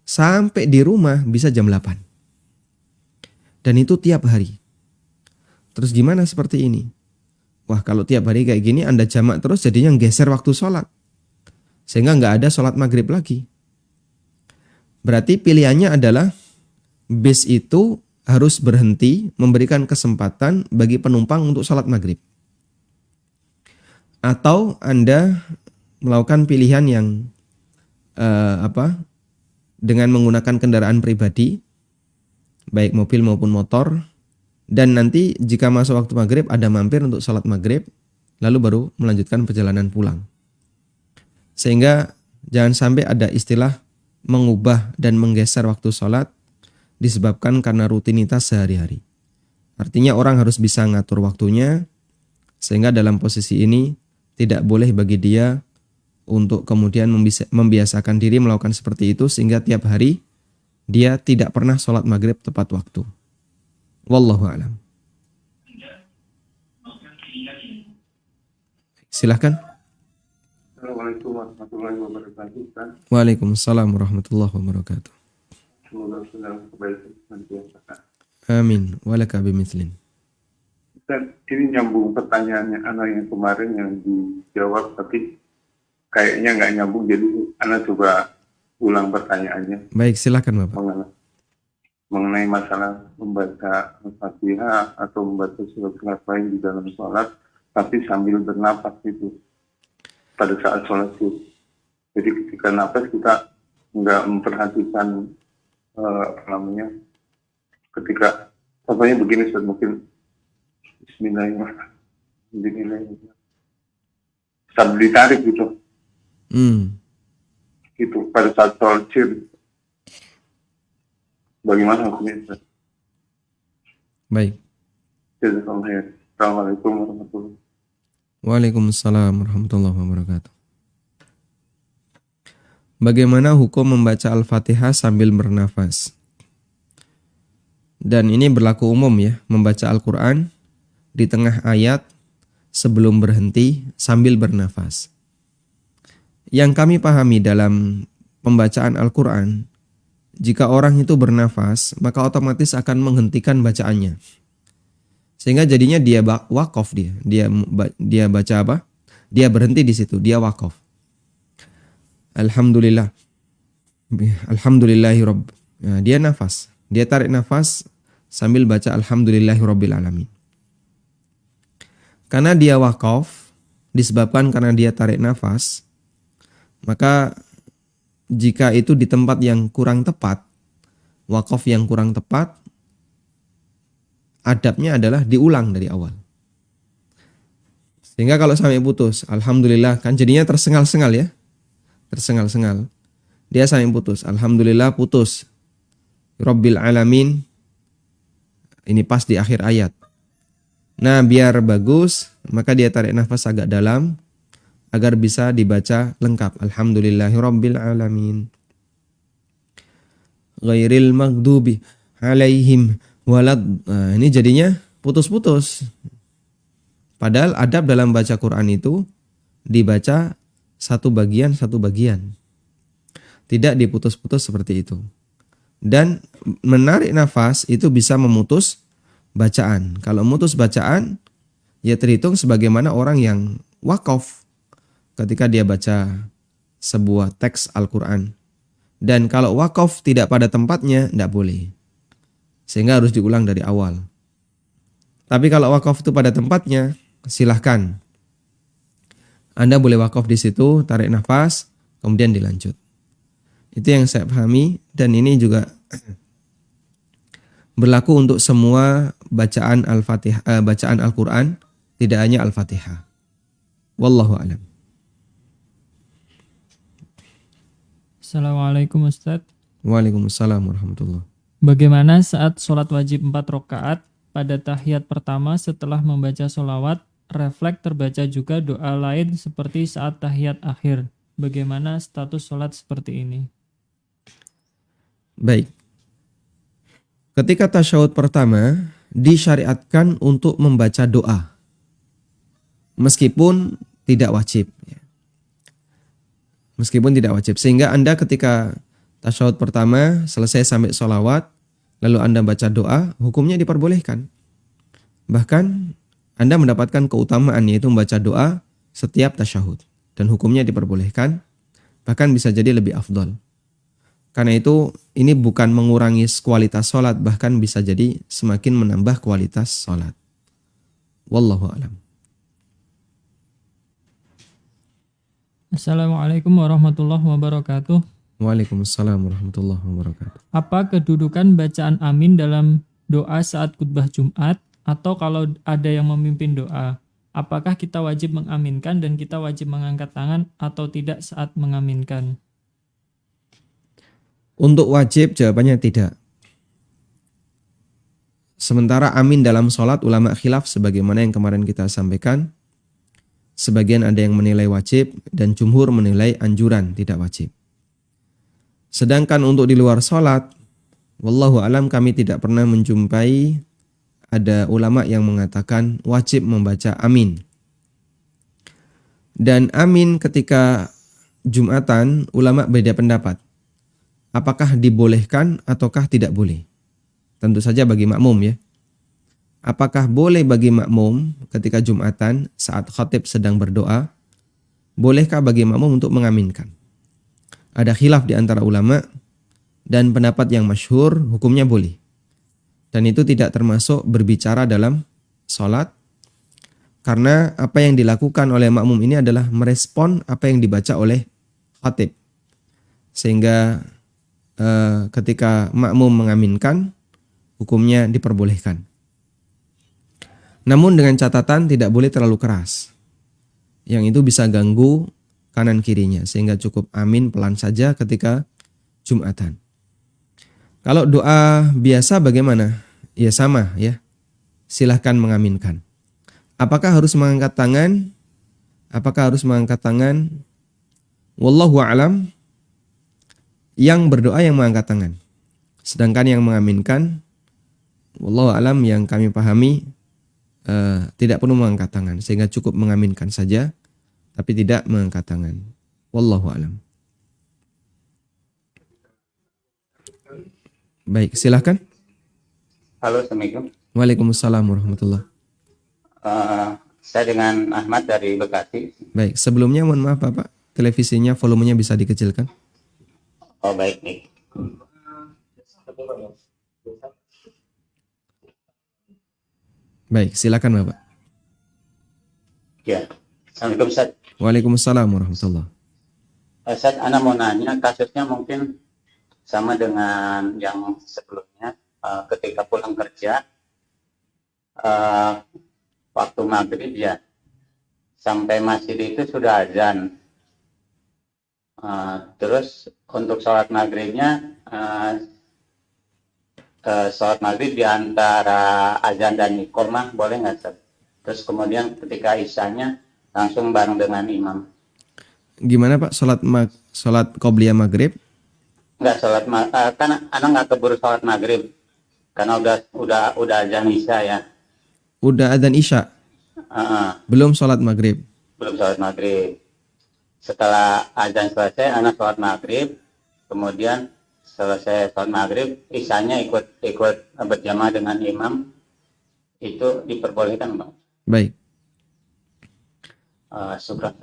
Sampai di rumah bisa jam 8. Dan itu tiap hari. Terus gimana seperti ini? Wah, kalau tiap hari kayak gini Anda jamak terus jadinya geser waktu sholat. Sehingga nggak ada sholat maghrib lagi. Berarti pilihannya adalah bis itu harus berhenti memberikan kesempatan bagi penumpang untuk sholat maghrib. Atau Anda melakukan pilihan yang dengan menggunakan kendaraan pribadi, baik mobil maupun motor, dan nanti jika masuk waktu maghrib ada mampir untuk sholat maghrib, lalu baru melanjutkan perjalanan pulang. Sehingga jangan sampai ada istilah mengubah dan menggeser waktu sholat disebabkan karena rutinitas sehari-hari. Artinya orang harus bisa ngatur waktunya, sehingga dalam posisi ini tidak boleh bagi dia untuk kemudian membiasakan diri melakukan seperti itu sehingga tiap hari dia tidak pernah sholat maghrib tepat waktu. Wallahu a'lam. Silahkan. Assalamualaikum warahmatullahi wabarakatuh. Waalaikumsalam warahmatullahi wabarakatuh. Semoga sedang kebaikan senantiasa. Amin. Walaka bimithlin. Dan ini nyambung pertanyaannya anak yang kemarin yang dijawab, tapi kayaknya nggak nyambung, jadi anak coba ulang pertanyaannya. Baik, silakan Bapak. Mengenai masalah membaca Al-Fatihah atau membaca surat lain di dalam sholat, tapi sambil bernapas itu pada saat sholat itu. Jadi ketika napas kita nggak memperhatikan ketika contohnya begini, mungkin Bismillahirrahmanirrahim sambil ditarik gitu. Gitu pada saat sholat cir. Bagaimana hukumnya? Baik. Assalamualaikum warahmatullahi wabarakatuh. Waalaikumsalam warahmatullahi wabarakatuh. Bagaimana hukum membaca Al-Fatihah sambil bernafas? Dan ini berlaku umum ya, membaca Al-Quran di tengah ayat sebelum berhenti sambil bernafas. Yang kami pahami dalam pembacaan Al-Quran, jika orang itu bernafas, maka otomatis akan menghentikan bacaannya. Sehingga jadinya dia wakaf dia baca apa? Dia berhenti di situ, dia wakaf. Alhamdulillah. Alhamdulillahirabbil. Nah, dia nafas, dia tarik nafas sambil baca alhamdulillahirabbil alamin. Karena dia wakaf disebabkan karena dia tarik nafas, maka jika itu di tempat yang kurang tepat, wakaf yang kurang tepat, adabnya adalah diulang dari awal. Sehingga kalau sampai putus, alhamdulillah, kan jadinya tersengal-sengal ya. Tersengal-sengal. Dia sampai putus, alhamdulillah putus. Rabbil alamin. Ini pas di akhir ayat. Nah, biar bagus, maka dia tarik nafas agak dalam agar bisa dibaca lengkap. Alhamdulillahirabbil alamin. Ghairil maghdubi alaihim walad. Nah, ini jadinya putus-putus. Padahal adab dalam baca Quran itu dibaca satu bagian. Tidak diputus-putus seperti itu. Dan menarik nafas itu bisa memutus bacaan. Kalau memutus bacaan, ya terhitung sebagaimana orang yang wakaf ketika dia baca sebuah teks Al-Quran. Dan kalau wakaf tidak pada tempatnya, tidak boleh. sehingga harus diulang dari awal. Tapi kalau wakaf itu pada tempatnya, silahkan. Anda boleh wakaf di situ, tarik nafas, kemudian dilanjut. Itu yang saya pahami, dan ini juga berlaku untuk semua bacaan Al-Fatihah, bacaan Al-Quran, tidak hanya Al-Fatihah. Wallahu a'lam. Assalamualaikum Ustadz. Waalaikumsalam warahmatullahi. Bagaimana saat sholat wajib 4 rakaat pada tahiyat pertama setelah membaca sholawat, refleks terbaca juga doa lain seperti saat tahiyat akhir. Bagaimana status sholat seperti ini? Baik. Ketika tasyahud pertama, disyariatkan untuk membaca doa. Meskipun tidak wajib. Meskipun tidak wajib. Sehingga Anda ketika tasyahud pertama selesai sampai sholawat, lalu Anda baca doa, hukumnya diperbolehkan. Bahkan Anda mendapatkan keutamaan yaitu membaca doa setiap tasyahud. Dan hukumnya diperbolehkan, bahkan bisa jadi lebih afdol. Karena itu ini bukan mengurangi kualitas sholat, bahkan bisa jadi semakin menambah kualitas sholat. Wallahu a'lam. Assalamualaikum warahmatullahi wabarakatuh. Waalaikumsalam warahmatullahi wabarakatuh. Apa kedudukan bacaan amin dalam doa saat khutbah Jumat, atau kalau ada yang memimpin doa? Apakah kita wajib mengaminkan dan kita wajib mengangkat tangan atau tidak saat mengaminkan? Untuk wajib jawabannya tidak. Sementara amin dalam sholat ulama khilaf sebagaimana yang kemarin kita sampaikan. Sebagian ada yang menilai wajib dan jumhur menilai anjuran tidak wajib. Sedangkan untuk di luar sholat, wallahu alam kami tidak pernah menjumpai ada ulama yang mengatakan wajib membaca amin. Dan amin ketika Jumatan ulama beda pendapat. Apakah dibolehkan ataukah tidak boleh? Tentu saja bagi makmum ya. Apakah boleh bagi makmum ketika Jumatan saat khatib sedang berdoa? Bolehkah bagi makmum untuk mengaminkan? Ada khilaf di antara ulama dan pendapat yang masyhur hukumnya boleh. Dan itu tidak termasuk berbicara dalam sholat. Karena apa yang dilakukan oleh makmum ini adalah merespon apa yang dibaca oleh khatib. Sehingga ketika makmum mengaminkan, hukumnya diperbolehkan. Namun dengan catatan tidak boleh terlalu keras. Yang itu bisa ganggu kanan kirinya. Sehingga cukup amin pelan saja ketika Jumatan. Kalau doa biasa bagaimana? Ya sama ya. Silahkan mengaminkan. Apakah harus mengangkat tangan? Apakah harus mengangkat tangan? Wallahu a'lam. Yang berdoa yang mengangkat tangan. Sedangkan yang mengaminkan, wallahu a'lam yang kami pahami, tidak perlu mengangkat tangan, sehingga cukup mengaminkan saja, tapi tidak mengangkat tangan. Wallahu a'lam. Baik, silahkan. Halo, Assalamualaikum. Waalaikumsalam warahmatullahi. Saya dengan Ahmad dari Bekasi. Baik, sebelumnya mohon maaf Bapak, televisinya volumenya bisa dikecilkan. Oh, baik nih. Baik, silakan Bapak. Ya, Assalamualaikum Ustaz. Waalaikumsalam warahmatullahi. Ustaz, Ana mau nanya, kasusnya mungkin sama dengan yang sebelumnya. Ketika pulang kerja, waktu maghrib ya, sampai masjid itu sudah azan. Terus untuk sholat maghribnya, sholat maghrib di antara azan dan iqamah boleh nggak Ustaz? Terus kemudian ketika isyanya langsung bareng dengan imam. Gimana Pak sholat qobliyah maghrib? Nggak sholat kan anak nggak keburu sholat maghrib karena udah azan isya ya. Udah adzan isya? Belum sholat maghrib? Belum sholat maghrib. Setelah azan selesai anak sholat maghrib, kemudian selesai sholat maghrib isyanya ikut berjamaah dengan imam, itu diperbolehkan Bang? Baik. Syukran.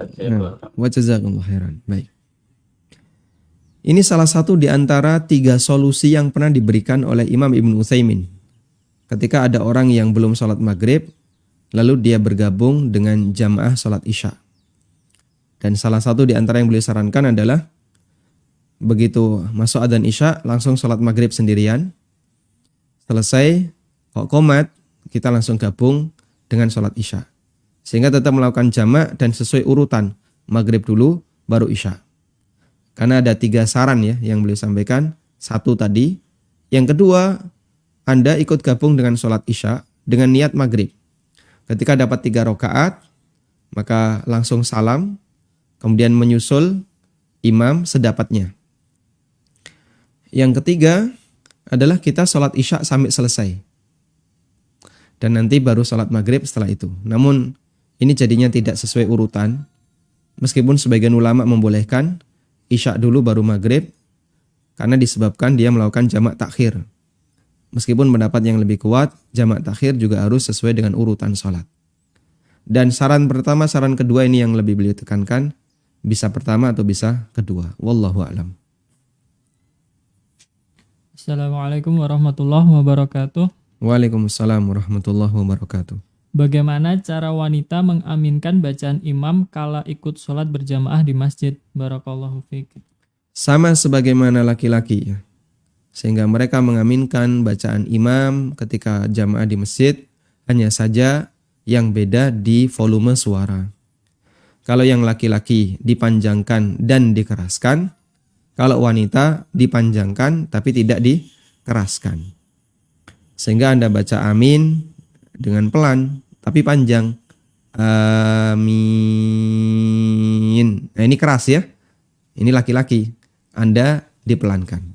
Wa jazakumullah khairan. Baik. Ini salah satu di antara 3 solusi yang pernah diberikan oleh Imam Ibnu Utsaimin. Ketika ada orang yang belum sholat maghrib, lalu dia bergabung dengan jamaah sholat isya. Dan salah satu di antara yang beliau sarankan adalah begitu masuk adzan isya langsung sholat maghrib sendirian. Selesai kok qomat, kita langsung gabung dengan sholat isya. Sehingga tetap melakukan jamak dan sesuai urutan. Maghrib dulu, baru isya. Karena ada 3 saran ya yang beliau sampaikan. 1 tadi. Yang kedua, Anda ikut gabung dengan sholat isya dengan niat maghrib. Ketika dapat 3 rakaat, maka langsung salam, kemudian menyusul imam sedapatnya. Yang ketiga adalah kita sholat isya sampai selesai. Dan nanti baru sholat maghrib setelah itu. Namun ini jadinya tidak sesuai urutan. Meskipun sebagian ulama membolehkan isya dulu baru maghrib, karena disebabkan dia melakukan jamak takhir. Meskipun pendapat yang lebih kuat, jamak takhir juga harus sesuai dengan urutan sholat. Dan saran pertama, saran kedua ini yang lebih beliau tekankan, bisa pertama atau bisa kedua. Wallahu a'lam. Assalamualaikum warahmatullahi wabarakatuh. Waalaikumsalam warahmatullahi wabarakatuh. Bagaimana cara wanita mengaminkan bacaan imam kala ikut sholat berjamaah di masjid? Barakallahu fiik. Sama sebagaimana laki-laki ya. Sehingga mereka mengaminkan bacaan imam ketika jamaah di masjid, hanya saja yang beda di volume suara. Kalau yang laki-laki dipanjangkan dan dikeraskan, kalau wanita dipanjangkan tapi tidak dikeraskan. Sehingga Anda baca amin dengan pelan tapi panjang. Amin. Nah, ini keras ya. Ini laki-laki. Anda dipelankan.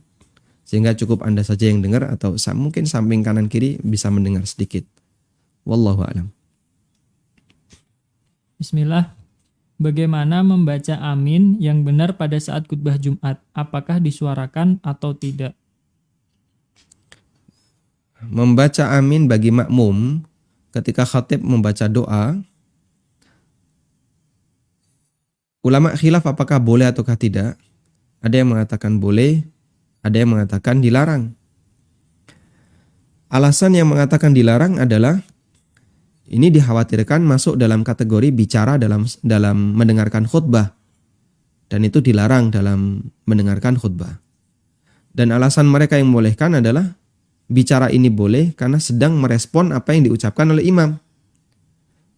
Sehingga cukup Anda saja yang dengar atau mungkin samping kanan kiri bisa mendengar sedikit. Wallahu a'lam. Bismillah. Bagaimana membaca amin yang benar pada saat khutbah Jumat? Apakah disuarakan atau tidak? Membaca amin bagi makmum ketika khatib membaca doa, ulama khilaf apakah boleh ataukah tidak. Ada yang mengatakan boleh, ada yang mengatakan dilarang. Alasan yang mengatakan dilarang adalah ini dikhawatirkan masuk dalam kategori bicara dalam mendengarkan khutbah, dan itu dilarang dalam mendengarkan khutbah. Dan alasan mereka yang membolehkan adalah bicara ini boleh karena sedang merespon apa yang diucapkan oleh imam.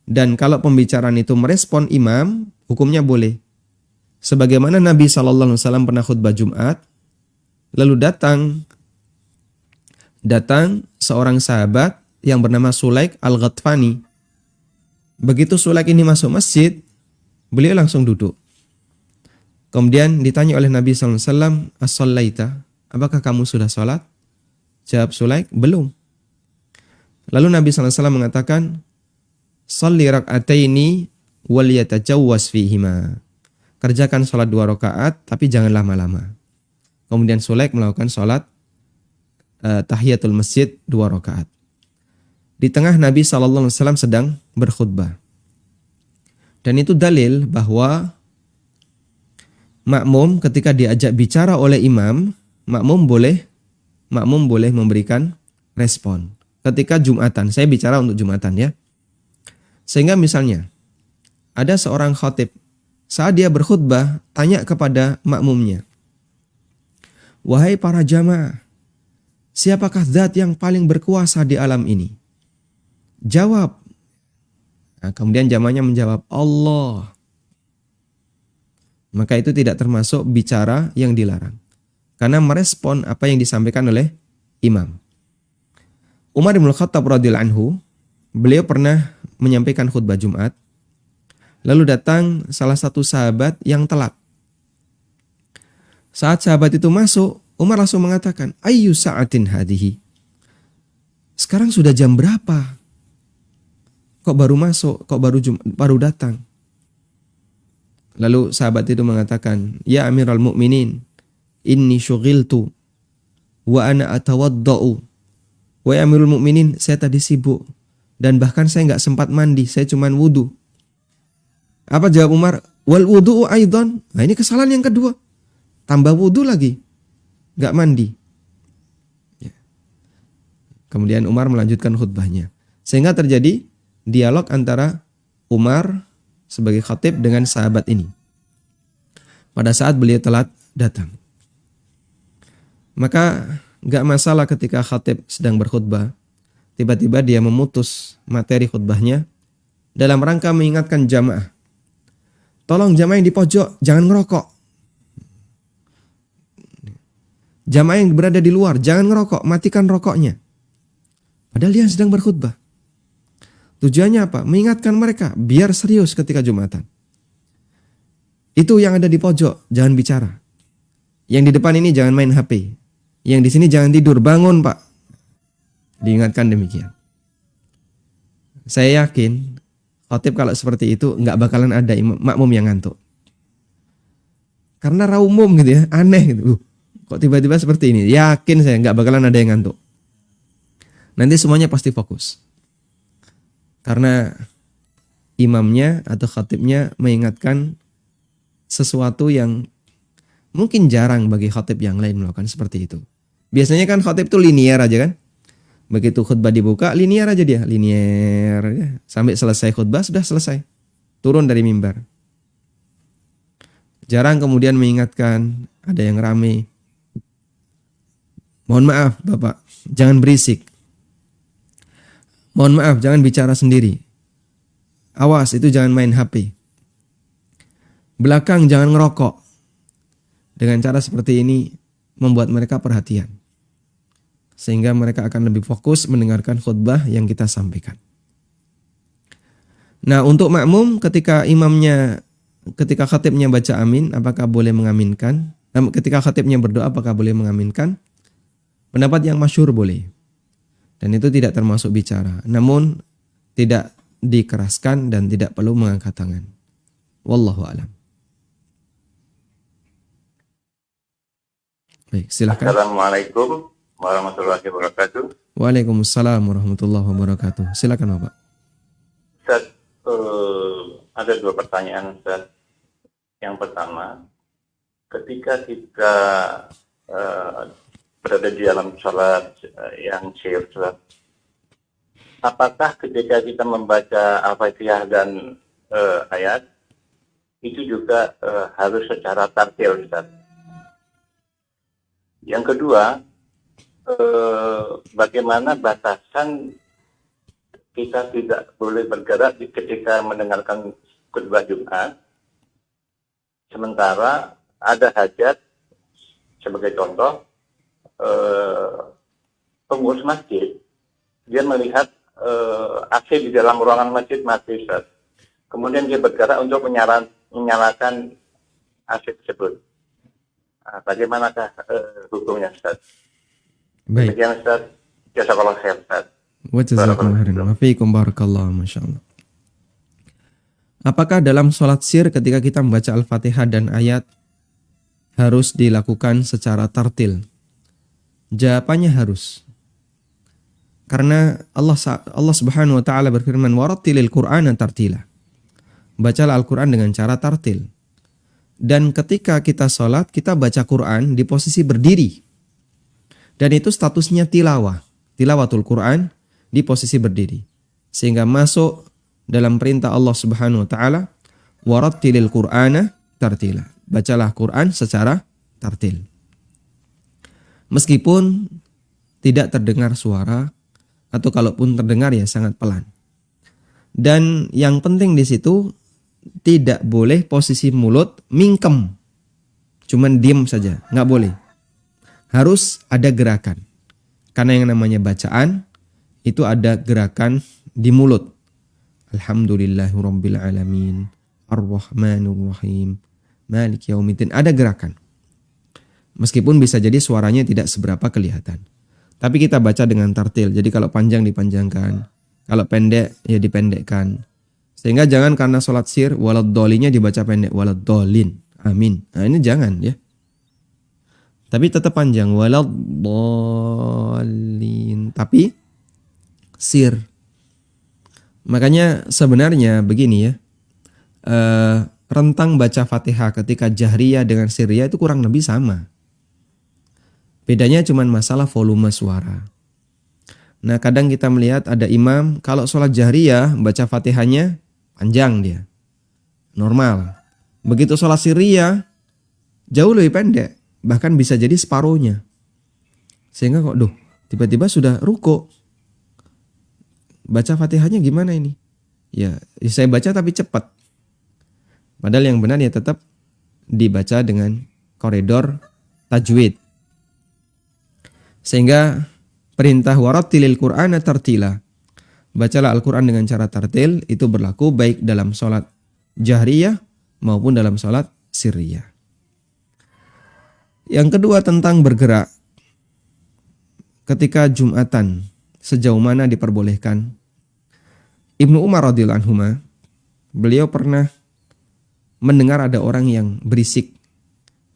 Dan kalau pembicaraan itu merespon imam, hukumnya boleh. Sebagaimana Nabi SAW pernah khutbah Jumat, lalu datang seorang sahabat yang bernama Sulaik Al-Ghatfani. Begitu Sulaik ini masuk masjid, beliau langsung duduk. Kemudian ditanya oleh Nabi SAW, As-sallaita, apakah kamu sudah sholat? Jawab Sulaik, belum. Lalu Nabi SAW mengatakan, Salli rak'ataini wal yatajawwaz fihima. Kerjakan sholat 2 rakaat, tapi jangan lama-lama. Kemudian Sulaik melakukan sholat tahiyatul masjid 2 rakaat. Di tengah Nabi SAW sedang berkhutbah. Dan itu dalil bahwa makmum ketika diajak bicara oleh imam, makmum boleh memberikan respon. Ketika Jumatan, saya bicara untuk Jumatan ya. Sehingga misalnya ada seorang khatib, saat dia berkhutbah tanya kepada makmumnya, wahai para jamaah, siapakah zat yang paling berkuasa di alam ini? Jawab. Nah, kemudian jamaahnya menjawab, Allah. Maka itu tidak termasuk bicara yang dilarang. Karena merespon apa yang disampaikan oleh imam. Umar bin Khattab radhiyallahu anhu, beliau pernah menyampaikan khutbah Jumat. Lalu datang salah satu sahabat yang telat. Saat sahabat itu masuk, Umar langsung mengatakan, Ayyu sa'atin hadihi. Sekarang sudah jam berapa? Kok baru masuk? Kok baru datang? Lalu sahabat itu mengatakan, Ya Amirul Mukminin, inni syughiltu wa ana atawaddau. Wahai Amirul Mukminin, saya tadi sibuk dan bahkan saya enggak sempat mandi, saya cuma wudu. Apa jawab Umar? Wal wudu'u aidan. Nah, ini kesalahan yang kedua. tambah wudhu lagi, gak mandi. Ya. Kemudian Umar melanjutkan khutbahnya. Sehingga terjadi dialog antara Umar sebagai khatib dengan sahabat ini. Pada saat beliau telat datang. Maka gak masalah ketika khatib sedang berkhutbah, tiba-tiba dia memutus materi khutbahnya dalam rangka mengingatkan jamaah. Tolong jamaah yang di pojok jangan ngerokok. Jamaah yang berada di luar jangan ngerokok, matikan rokoknya. Padahal dia sedang berkhutbah. Tujuannya apa? Mengingatkan mereka biar serius ketika Jumatan. Itu yang ada di pojok, jangan bicara. Yang di depan ini jangan main HP. Yang di sini jangan tidur, bangun Pak. Diingatkan demikian. Saya yakin khatib kalau seperti itu nggak bakalan ada makmum yang ngantuk. Karena raumum gitu ya, aneh gitu. Kok tiba-tiba seperti ini? Yakin saya nggak bakalan ada yang ngantuk. Nanti semuanya pasti fokus. Karena imamnya atau khatibnya mengingatkan sesuatu yang mungkin jarang bagi khatib yang lain melakukan seperti itu. Biasanya kan khatib itu linier aja kan. Begitu khutbah dibuka, linier aja dia. Linier ya. Sampai selesai khutbah sudah selesai. Turun dari mimbar. Jarang kemudian mengingatkan, ada yang rame. Mohon maaf Bapak, jangan berisik. Mohon maaf, jangan bicara sendiri. Awas, itu jangan main HP. Belakang jangan ngerokok. Dengan cara seperti ini membuat mereka perhatian. Sehingga mereka akan lebih fokus mendengarkan khutbah yang kita sampaikan. Nah, untuk makmum ketika khatibnya baca amin, apakah boleh mengaminkan? Ketika khatibnya berdoa, apakah boleh mengaminkan? Pendapat yang masyhur boleh. Dan itu tidak termasuk bicara. Namun tidak dikeraskan dan tidak perlu mengangkat tangan. Wallahu a'lam. Baik, silakan. Assalamualaikum warahmatullahi wabarakatuh. Waalaikumsalam warahmatullahi wabarakatuh. Silakan Bapak. Ustaz, ada dua pertanyaan Ustaz. Yang pertama, ketika kita berada di dalam sholat yang sir, apakah ketika kita membaca Al-Fatihah dan ayat itu juga harus secara tartil Ustaz? Yang kedua, bagaimana batasan kita tidak boleh bergerak ketika mendengarkan khutbah Jumat, sementara ada hajat, sebagai contoh, pengurus masjid, dia melihat AC di dalam ruangan masjid mati, Ustaz. Kemudian dia bergerak untuk menyalakan AC tersebut. Bagaimanakah hukumnya, Ustaz? Baik. Demikian, Ustaz. Jazakallah khair, Ustaz. Wa jazakallahu khairan. Wa fiikum barakallahu, masyaallah. Apakah dalam sholat sir ketika kita membaca Al-Fatihah dan ayat harus dilakukan secara tartil? Jawabannya harus. Karena Allah Subhanahu wa taala berfirman, "Warattilil Qur'ana tartila." Bacalah Al-Qur'an dengan cara tartil. Dan ketika kita sholat, kita baca Quran di posisi berdiri. Dan itu statusnya tilawah. Tilawatul Quran di posisi berdiri. Sehingga masuk dalam perintah Allah Subhanahu wa taala, "Warattilil Qur'ana tartila." Bacalah Quran secara tartil. Meskipun tidak terdengar suara, atau kalaupun terdengar ya sangat pelan. Dan yang penting di situ tidak boleh posisi mulut mingkem, cuman diem saja, nggak boleh. Harus ada gerakan, karena yang namanya bacaan itu ada gerakan di mulut. Alhamdulillahirabbil alamin, Ar-Rahmanir-Rahim, Maliki Yaumiddin. Ada gerakan. Meskipun bisa jadi suaranya tidak seberapa kelihatan. Tapi kita baca dengan tartil. Jadi kalau panjang dipanjangkan, kalau pendek ya dipendekkan. Sehingga jangan karena sholat sir waladhdolinya dibaca pendek, waladhdolin. Amin. Nah ini jangan ya. Tapi tetap panjang, waladhdolin. Tapi sir. Makanya sebenarnya begini ya. rentang baca Fatihah ketika jahriyah dengan sirriyah itu kurang lebih sama. Bedanya cuma masalah volume suara. Nah, kadang kita melihat ada imam kalau sholat jahriyah baca Fatihahnya panjang dia. Normal. Begitu sholat sirriyah jauh lebih pendek, bahkan bisa jadi separuhnya. Sehingga kok tiba-tiba sudah ruku. Baca Fatihahnya gimana ini? Ya, saya baca tapi cepat. Padahal yang benar ya tetap dibaca dengan koridor tajwid. Sehingga perintah warattilil Qur'ana tartila. Bacalah Al-Quran dengan cara tartil itu berlaku baik dalam sholat jahriyah maupun dalam sholat sirriyah. Yang kedua tentang bergerak. Ketika Jumatan, sejauh mana diperbolehkan? Ibnu Umar radhiyallahu anhuma, beliau pernah mendengar ada orang yang berisik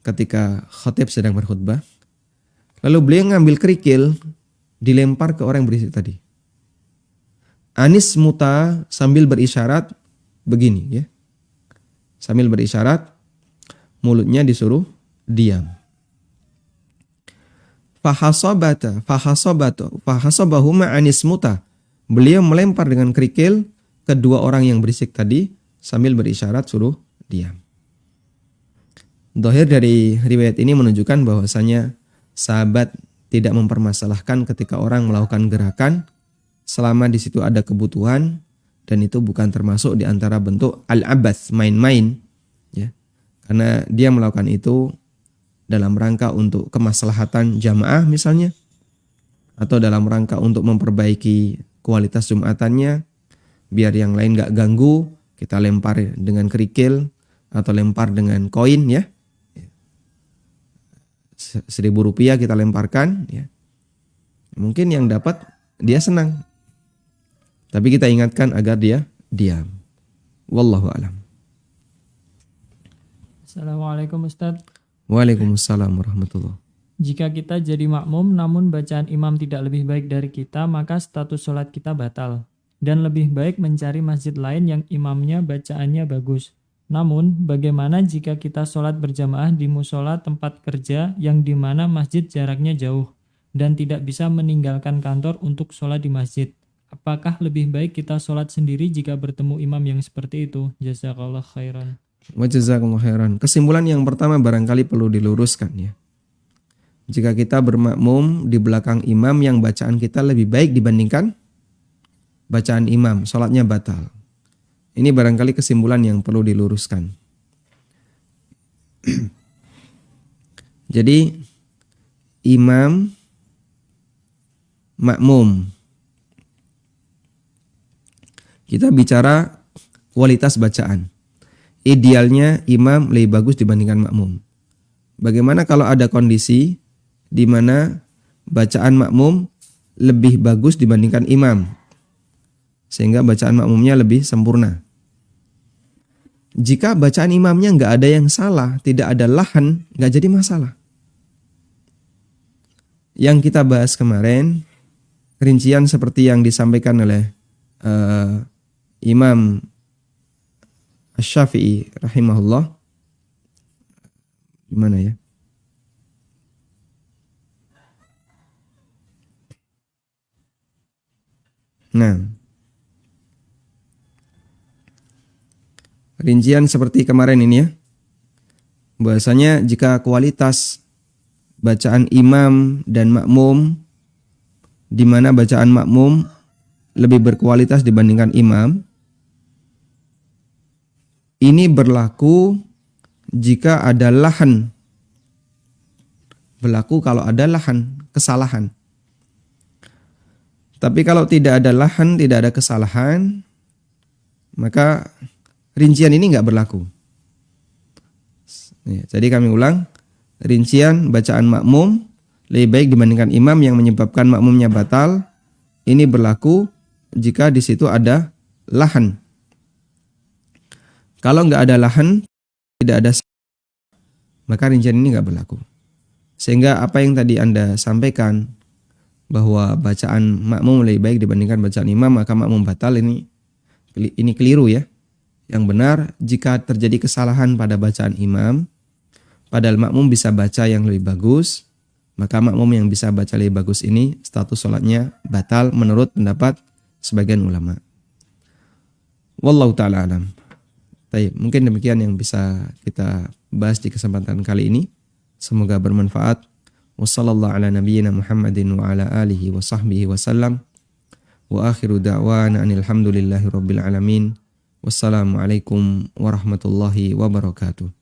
ketika khatib sedang berkhutbah. Lalu beliau ngambil kerikil, dilempar ke orang yang berisik tadi. Anis muta sambil berisyarat begini ya. Sambil berisyarat, mulutnya disuruh diam. Fahasobahuma anis muta. Beliau melempar dengan kerikil kedua orang yang berisik tadi sambil berisyarat suruh diam. Dhahir dari riwayat ini menunjukkan bahwasanya sahabat tidak mempermasalahkan ketika orang melakukan gerakan selama di situ ada kebutuhan dan itu bukan termasuk di antara bentuk al-abath, main-main ya. Karena dia melakukan itu dalam rangka untuk kemaslahatan jamaah misalnya, atau dalam rangka untuk memperbaiki kualitas Jumatannya biar yang lain gak ganggu, kita lempar dengan kerikil atau lempar dengan koin ya. Rp1.000 kita lemparkan ya. Mungkin yang dapat dia senang. Tapi kita ingatkan agar dia diam. Wallahu a'lam. Assalamualaikum Ustadz. Waalaikumsalam warahmatullahi. Jika kita jadi makmum namun bacaan imam tidak lebih baik dari kita, maka status sholat kita batal. Dan lebih baik mencari masjid lain yang imamnya bacaannya bagus. Namun, bagaimana jika kita sholat berjamaah di musola tempat kerja yang dimana masjid jaraknya jauh dan tidak bisa meninggalkan kantor untuk sholat di masjid? Apakah lebih baik kita sholat sendiri jika bertemu imam yang seperti itu? Jazakallah khairan. Wa jazakumullah khairan. Kesimpulan yang pertama barangkali perlu diluruskan ya. Jika kita bermakmum di belakang imam yang bacaan kita lebih baik dibandingkan bacaan imam, sholatnya batal. Ini barangkali kesimpulan yang perlu diluruskan. Jadi imam, makmum. Kita bicara kualitas bacaan. Idealnya imam lebih bagus dibandingkan makmum. Bagaimana kalau ada kondisi di mana bacaan makmum lebih bagus dibandingkan imam, sehingga bacaan makmumnya lebih sempurna? Jika bacaan imamnya nggak ada yang salah, tidak ada lahan, nggak jadi masalah. Yang kita bahas kemarin, rincian seperti yang disampaikan oleh Imam Asy-Syafi'i rahimahullah. Gimana ya? Nah, rincian seperti kemarin ini ya. Bahasanya jika kualitas bacaan imam dan makmum, di mana bacaan makmum lebih berkualitas dibandingkan imam, ini berlaku jika ada lahan. Berlaku kalau ada lahan, kesalahan. Tapi kalau tidak ada lahan, tidak ada kesalahan, maka rincian ini nggak berlaku. Ya, jadi kami ulang, rincian bacaan makmum lebih baik dibandingkan imam yang menyebabkan makmumnya batal. Ini berlaku jika di situ ada lahan. Kalau nggak ada lahan, tidak ada, maka rincian ini nggak berlaku. Sehingga apa yang tadi Anda sampaikan bahwa bacaan makmum lebih baik dibandingkan bacaan imam, maka makmum batal, ini keliru ya. Yang benar, jika terjadi kesalahan pada bacaan imam, padahal makmum bisa baca yang lebih bagus, maka makmum yang bisa baca lebih bagus ini status sholatnya batal menurut pendapat sebagian ulama. Wallahu ta'ala alam. Baik, mungkin demikian yang bisa kita bahas di kesempatan kali ini. Semoga bermanfaat. Wassallallahu ala nabiyyina Muhammadin wa ala alihi wa sahbihi wa sallam. Wa akhiru da'wana anilhamdulillahi rabbil alamin. Wassalamualaikum warahmatullahi wabarakatuh.